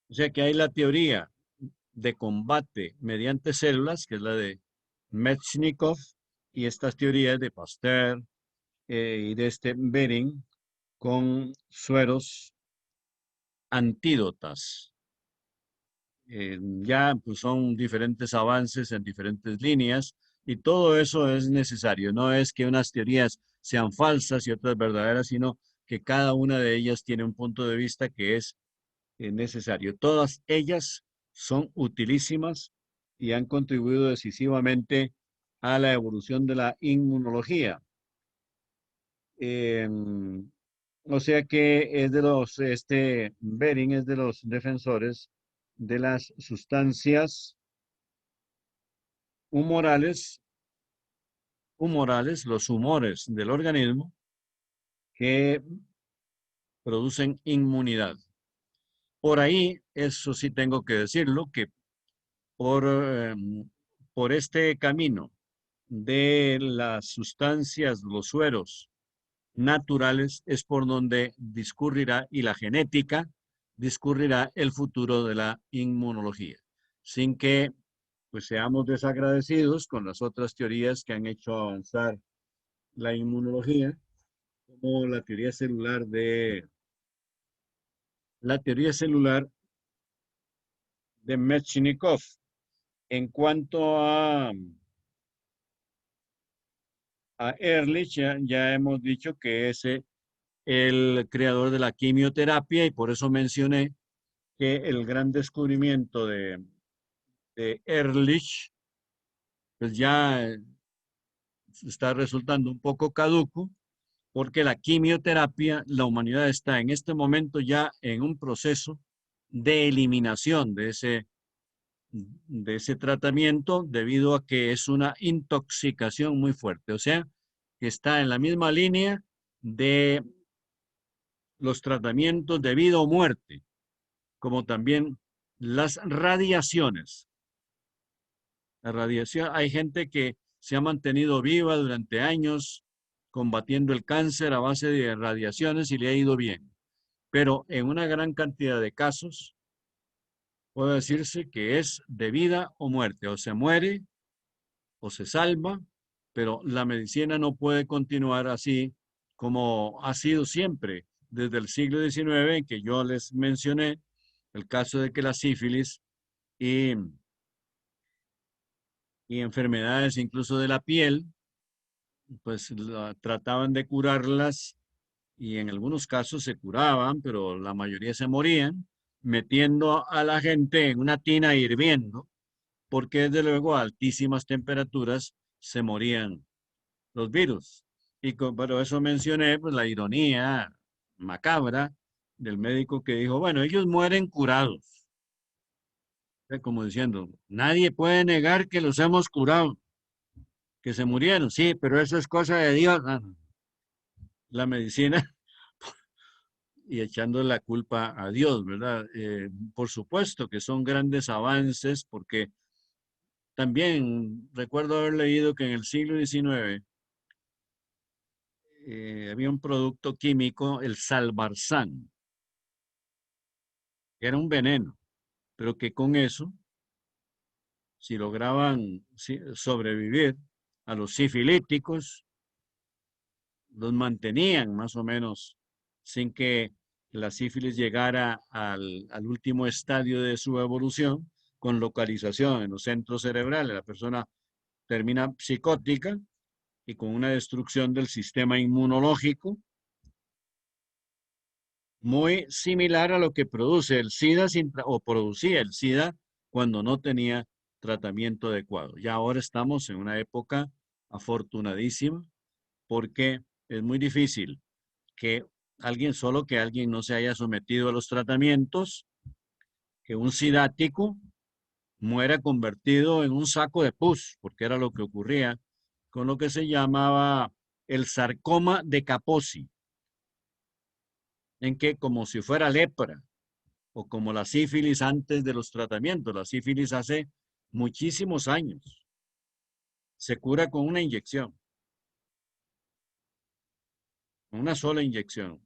O sea que hay la teoría de combate mediante células, que es la de Metchnikoff, y estas teorías de Pasteur y de este Behring con sueros antídotas. Ya pues son diferentes avances en diferentes líneas y todo eso es necesario. No es que unas teorías sean falsas y otras verdaderas, sino que cada una de ellas tiene un punto de vista que es necesario. Todas ellas son utilísimas y han contribuido decisivamente a la evolución de la inmunología. O sea que es de los, Behring es de los defensores de las sustancias humorales, los humores del organismo que producen inmunidad. Por ahí, eso sí tengo que decirlo, que por este camino de las sustancias, los sueros naturales, es por donde discurrirá, y la genética discurrirá el futuro de la inmunología, sin que pues seamos desagradecidos con las otras teorías que han hecho avanzar la inmunología, como la teoría celular de Metchnikoff. En cuanto a Ehrlich, ya hemos dicho que es el creador de la quimioterapia, y por eso mencioné que el gran descubrimiento de Ehrlich pues ya está resultando un poco caduco, porque la quimioterapia, la humanidad está en este momento ya en un proceso de eliminación de ese tratamiento, debido a que es una intoxicación muy fuerte. O sea, que está en la misma línea de los tratamientos de vida o muerte, como también las radiaciones. La radiación, hay gente que se ha mantenido viva durante años combatiendo el cáncer a base de radiaciones y le ha ido bien. Pero en una gran cantidad de casos puede decirse que es de vida o muerte, o se muere o se salva, pero la medicina no puede continuar así como ha sido siempre desde el siglo XIX, en que yo les mencioné el caso de que la sífilis y enfermedades incluso de la piel, pues trataban de curarlas, y en algunos casos se curaban, pero la mayoría se morían. metiendo a la gente en una tina hirviendo, porque desde luego a altísimas temperaturas se morían los virus. Y por eso mencioné pues, la ironía macabra del médico que dijo, bueno, ellos mueren curados. Como diciendo, nadie puede negar que los hemos curado, que se murieron, sí, pero eso es cosa de Dios. La medicina y echando la culpa a Dios, ¿verdad? Por supuesto que son grandes avances porque también recuerdo haber leído que en el siglo XIX había un producto químico, el Salvarsan, que era un veneno, pero que con eso, si lograban sobrevivir a los sifilíticos, los mantenían más o menos sin que la sífilis llegara al último estadio de su evolución con localización en los centros cerebrales. La persona termina psicótica y con una destrucción del sistema inmunológico muy similar a lo que produce el SIDA o producía el SIDA cuando no tenía tratamiento adecuado. Ya ahora estamos en una época afortunadísima porque es muy difícil que alguien no se haya sometido a los tratamientos, que un sidático muera convertido en un saco de pus, porque era lo que ocurría con lo que se llamaba el sarcoma de Kaposi, en que como si fuera lepra o como la sífilis antes de los tratamientos, la sífilis hace muchísimos años, se cura con una inyección, una sola inyección,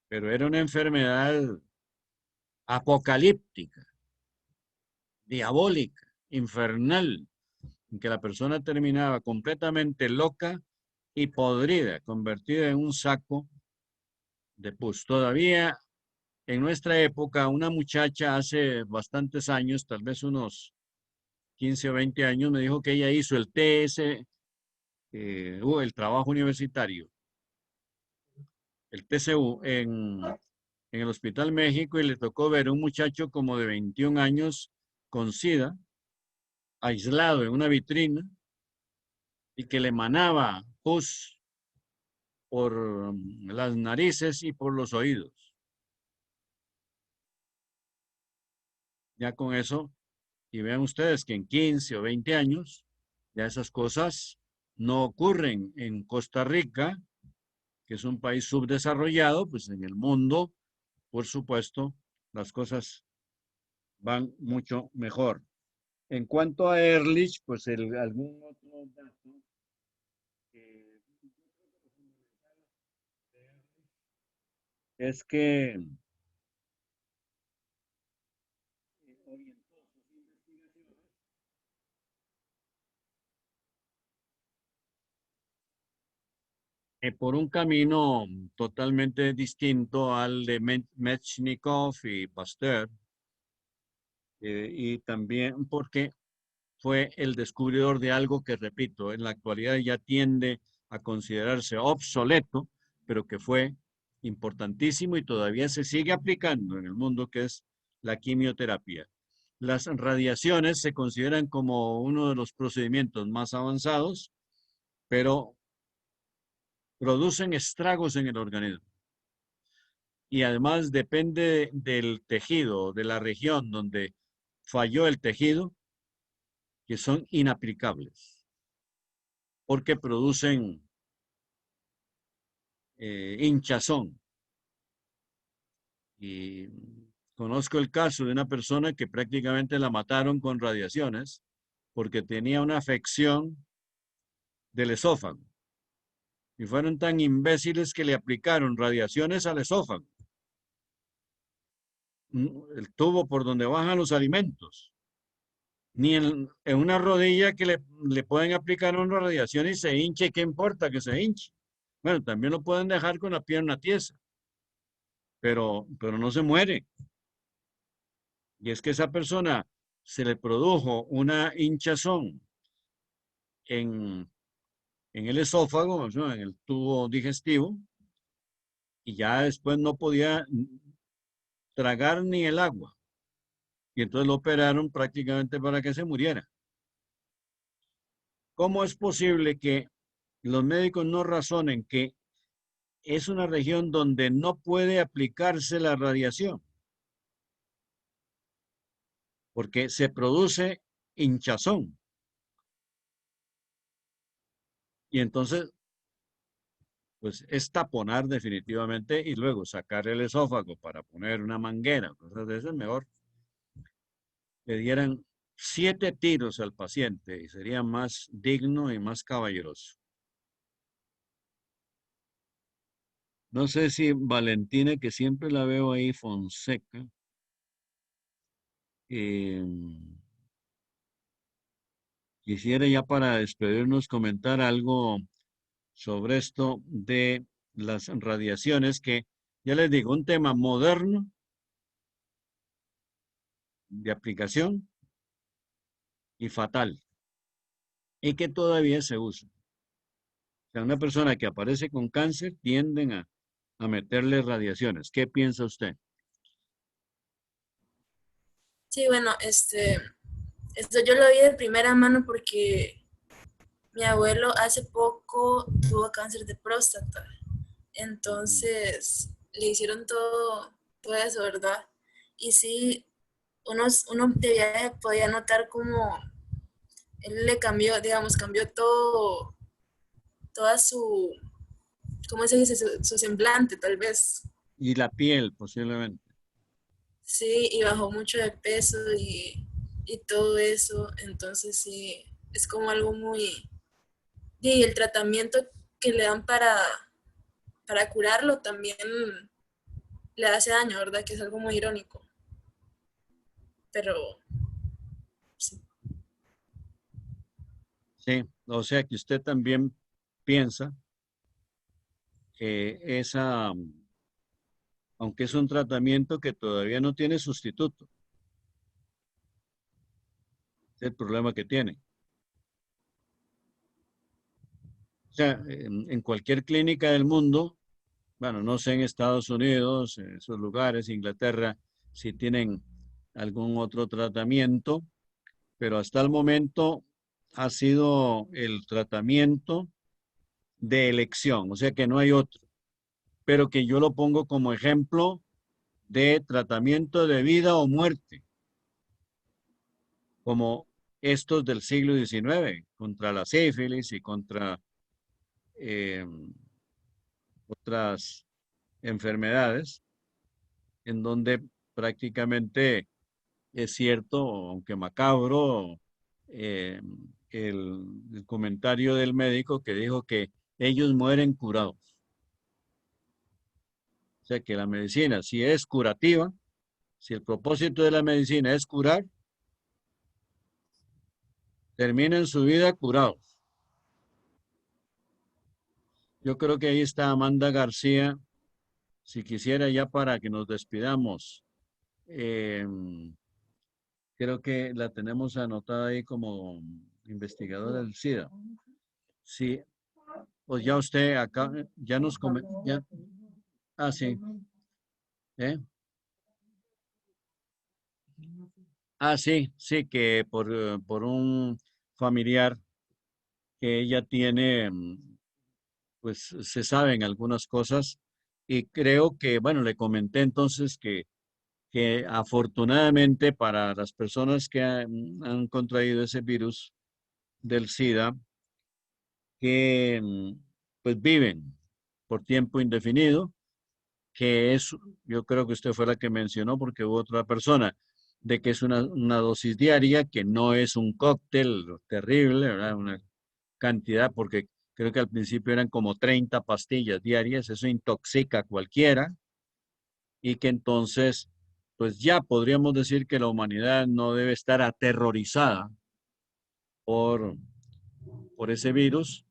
pero era una enfermedad apocalíptica, diabólica, infernal, en que la persona terminaba completamente loca y podrida, convertida en un saco de pus. Todavía en nuestra época, una muchacha hace bastantes años, tal vez unos 15 o 20 años, me dijo que ella hizo el TS, el trabajo universitario, el TCU en el Hospital México y le tocó ver a un muchacho como de 21 años con SIDA, aislado en una vitrina y que le emanaba pus por las narices y por los oídos. Ya con eso, y vean ustedes que en 15 o 20 años, ya esas cosas no ocurren en Costa Rica, que es un país subdesarrollado, pues en el mundo, por supuesto, las cosas van mucho mejor. En cuanto a Ehrlich, pues algún otro dato que es que orientó sus investigaciones por un camino totalmente distinto al de Metchnikov y Pasteur, y también porque fue el descubridor de algo que, repito, en la actualidad ya tiende a considerarse obsoleto, pero que fue importantísimo y todavía se sigue aplicando en el mundo, que es la quimioterapia. Las radiaciones se consideran como uno de los procedimientos más avanzados, pero producen estragos en el organismo. Y además depende del tejido, de la región donde falló el tejido, que son inaplicables, porque producen hinchazón. Y conozco el caso de una persona que prácticamente la mataron con radiaciones porque tenía una afección del esófago. Y fueron tan imbéciles que le aplicaron radiaciones al esófago, el tubo por donde bajan los alimentos. Ni en una rodilla que le pueden aplicar una radiación y se hinche, ¿qué importa que se hinche? Bueno, también lo pueden dejar con la pierna tiesa, pero no se muere. Y es que esa persona se le produjo una hinchazón en, en el esófago, ¿no? En el tubo digestivo, y ya después no podía tragar ni el agua. Y entonces lo operaron prácticamente para que se muriera. ¿Cómo es posible que los médicos no razonen que es una región donde no puede aplicarse la radiación? Porque se produce hinchazón. Y entonces, pues es taponar definitivamente y luego sacar el esófago para poner una manguera, cosas de esas, mejor le dieran 7 tiros al paciente y sería más digno y más caballeroso. No sé si Valentina, que siempre la veo ahí, Fonseca, eh, quisiera ya para despedirnos comentar algo sobre esto de las radiaciones, que ya les digo, un tema moderno de aplicación y fatal, y que todavía se usa. O sea, una persona que aparece con cáncer tienden a meterle radiaciones. ¿Qué piensa usted? Sí, bueno, esto yo lo vi de primera mano porque mi abuelo hace poco tuvo cáncer de próstata. Entonces le hicieron todo eso, ¿verdad? Y sí, uno de viaje podía notar como él le cambió, digamos, cambió toda su, ¿cómo se dice? Su semblante, tal vez. Y la piel, posiblemente. Sí, y bajó mucho de peso y todo eso. Entonces sí, es como algo muy... Y el tratamiento que le dan para curarlo también le hace daño, ¿verdad? Que es algo muy irónico. Pero sí. Sí, o sea que usted también piensa que esa, aunque es un tratamiento que todavía no tiene sustituto, es el problema que tiene. O sea, en cualquier clínica del mundo, bueno, no sé en Estados Unidos, en esos lugares, Inglaterra, si tienen algún otro tratamiento, pero hasta el momento ha sido el tratamiento de elección, o sea que no hay otro, pero que yo lo pongo como ejemplo de tratamiento de vida o muerte, como estos del siglo XIX, contra la sífilis y contra eh, otras enfermedades, en donde prácticamente es cierto, aunque macabro, eh, el comentario del médico que dijo que ellos mueren curados. O sea que la medicina, si es curativa, si el propósito de la medicina es curar, terminan su vida curados. Yo creo que ahí está Amanda García. Si quisiera ya para que nos despidamos, eh, creo que la tenemos anotada ahí como investigadora del SIDA. Sí, pues ya usted acá, ya nos comentó, ya, sí, ¿eh? Sí, sí, que por un familiar que ella tiene, pues se saben algunas cosas y creo que, bueno, le comenté entonces que afortunadamente para las personas que han contraído ese virus del SIDA, que pues viven por tiempo indefinido, que es, yo creo que usted fue la que mencionó porque hubo otra persona, de que es una dosis diaria, que no es un cóctel terrible, ¿verdad? Una cantidad, porque creo que al principio eran como 30 pastillas diarias, eso intoxica a cualquiera, y que entonces, pues ya podríamos decir que la humanidad no debe estar aterrorizada por, por ese virus,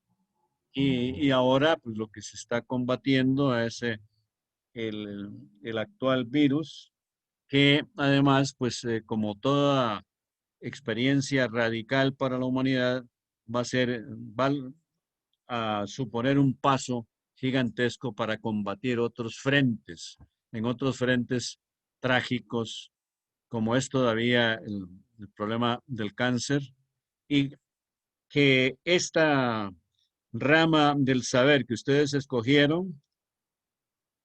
y ahora pues lo que se está combatiendo es el actual virus, que además, pues como toda experiencia radical para la humanidad, va a suponer un paso gigantesco para combatir otros frentes, en otros frentes trágicos como es todavía el problema del cáncer, y que esta rama del saber que ustedes escogieron,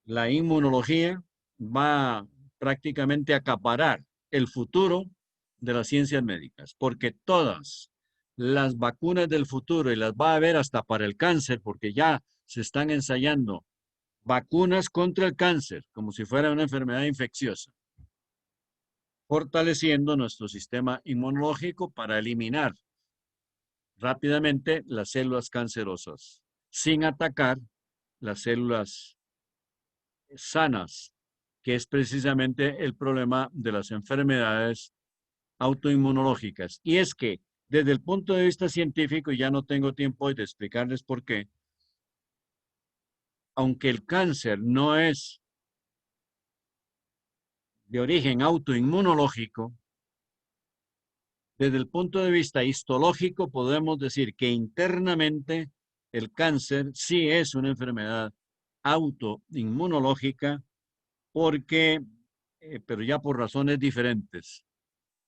la inmunología, va prácticamente a acaparar el futuro de las ciencias médicas, porque todas las vacunas del futuro, y las va a haber hasta para el cáncer, porque ya se están ensayando vacunas contra el cáncer, como si fuera una enfermedad infecciosa, fortaleciendo nuestro sistema inmunológico para eliminar rápidamente las células cancerosas, sin atacar las células sanas, que es precisamente el problema de las enfermedades autoinmunológicas. Y es que desde el punto de vista científico, y ya no tengo tiempo hoy de explicarles por qué, aunque el cáncer no es de origen autoinmunológico, desde el punto de vista histológico podemos decir que internamente el cáncer sí es una enfermedad autoinmunológica, porque, pero ya por razones diferentes,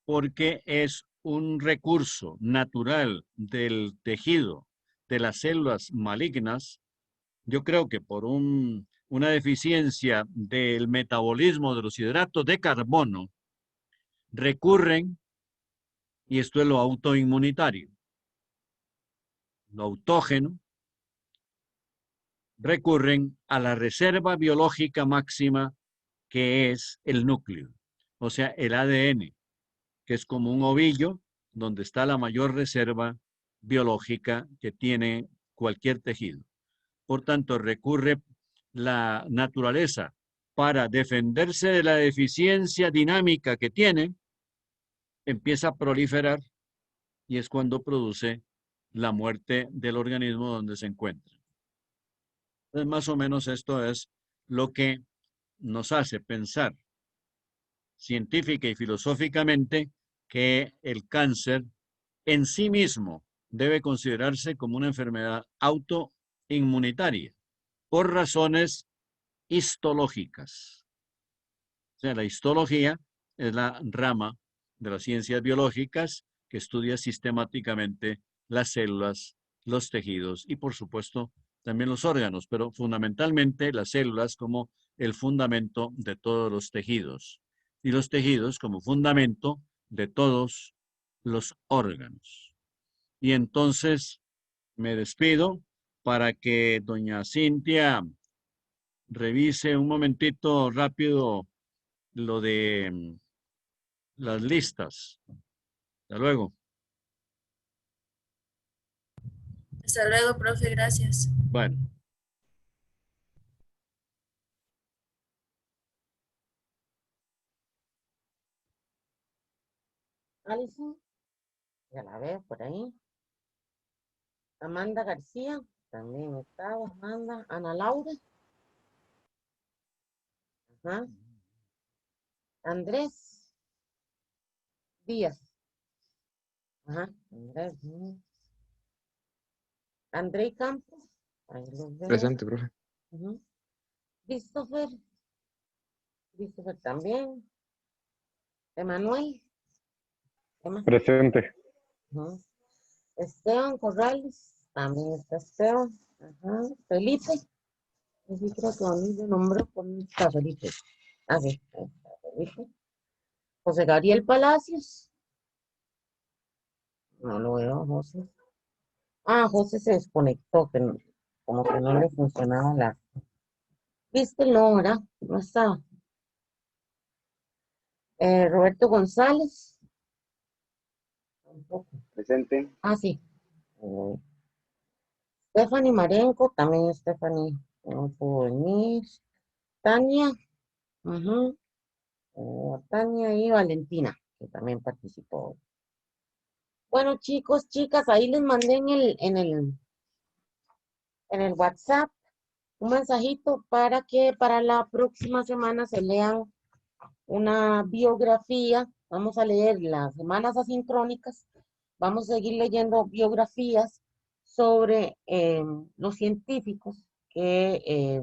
porque es un recurso natural del tejido de las células malignas. Yo creo que por una deficiencia del metabolismo de los hidratos de carbono, recurren, y esto es lo autoinmunitario, lo autógeno, recurren a la reserva biológica máxima, que es el núcleo, o sea, el ADN, que es como un ovillo donde está la mayor reserva biológica que tiene cualquier tejido. Por tanto, recurre la naturaleza para defenderse de la deficiencia dinámica que tiene, empieza a proliferar, y es cuando produce la muerte del organismo donde se encuentra. Entonces, más o menos esto es lo que nos hace pensar científica y filosóficamente que el cáncer en sí mismo debe considerarse como una enfermedad autoinmunitaria por razones histológicas. O sea, la histología es la rama de las ciencias biológicas que estudia sistemáticamente las células, los tejidos y, por supuesto, también los órganos, pero fundamentalmente las células como el fundamento de todos los tejidos, y los tejidos como fundamento de todos los órganos. Y entonces me despido para que doña Cintia revise un momentito rápido lo de las listas. Hasta luego. Hasta luego, profe, gracias. Bueno. Alison, ya la veo por ahí. Amanda García, también estaba Amanda. Ana Laura. Ajá. Andrés Díaz. Ajá. Andrés. Andrei Campos. Ahí los veo. Presente, profe. Ajá. Christopher. Christopher también. Emanuel. Presente. Ajá. Esteban Corrales. También está Esteban. Ajá. Felipe. Yo creo que a mí me nombró con está Felipe. Ah, sí. Ahí está Felipe. José Gabriel Palacios. No lo veo, José. Ah, José se desconectó, que no, como que no le funcionaba la. ¿Viste? No, ¿verdad? No estaba. Roberto González. Tampoco. Presente. Ah, sí. Stephanie Marenco, también Stephanie no pudo venir. Tania. Ajá. Tania y Valentina, que también participó. Bueno, chicos, chicas, ahí les mandé en el WhatsApp un mensajito para que para la próxima semana se lean una biografía. Vamos a leer las semanas asincrónicas. Vamos a seguir leyendo biografías sobre los científicos que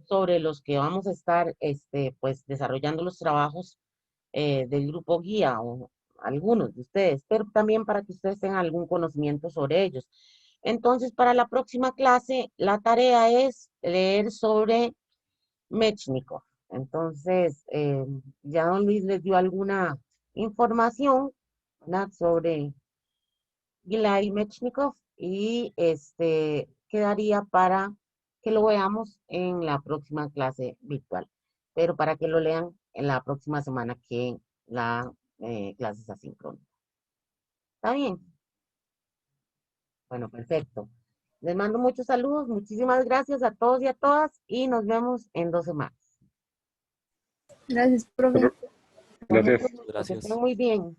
sobre los que vamos a estar pues desarrollando los trabajos del grupo guía o algunos de ustedes, pero también para que ustedes tengan algún conocimiento sobre ellos. Entonces, para la próxima clase, la tarea es leer sobre Mechnikov. Entonces, ya don Luis les dio alguna información, ¿verdad?, sobre Gilai Mechnikov y quedaría para que lo veamos en la próxima clase virtual, pero para que lo lean en la próxima semana que la clase es asíncrona. ¿Está bien? Bueno, perfecto. Les mando muchos saludos, muchísimas gracias a todos y a todas y nos vemos en 2 semanas. Gracias, profe. Gracias. Que estén Gracias. muy bien.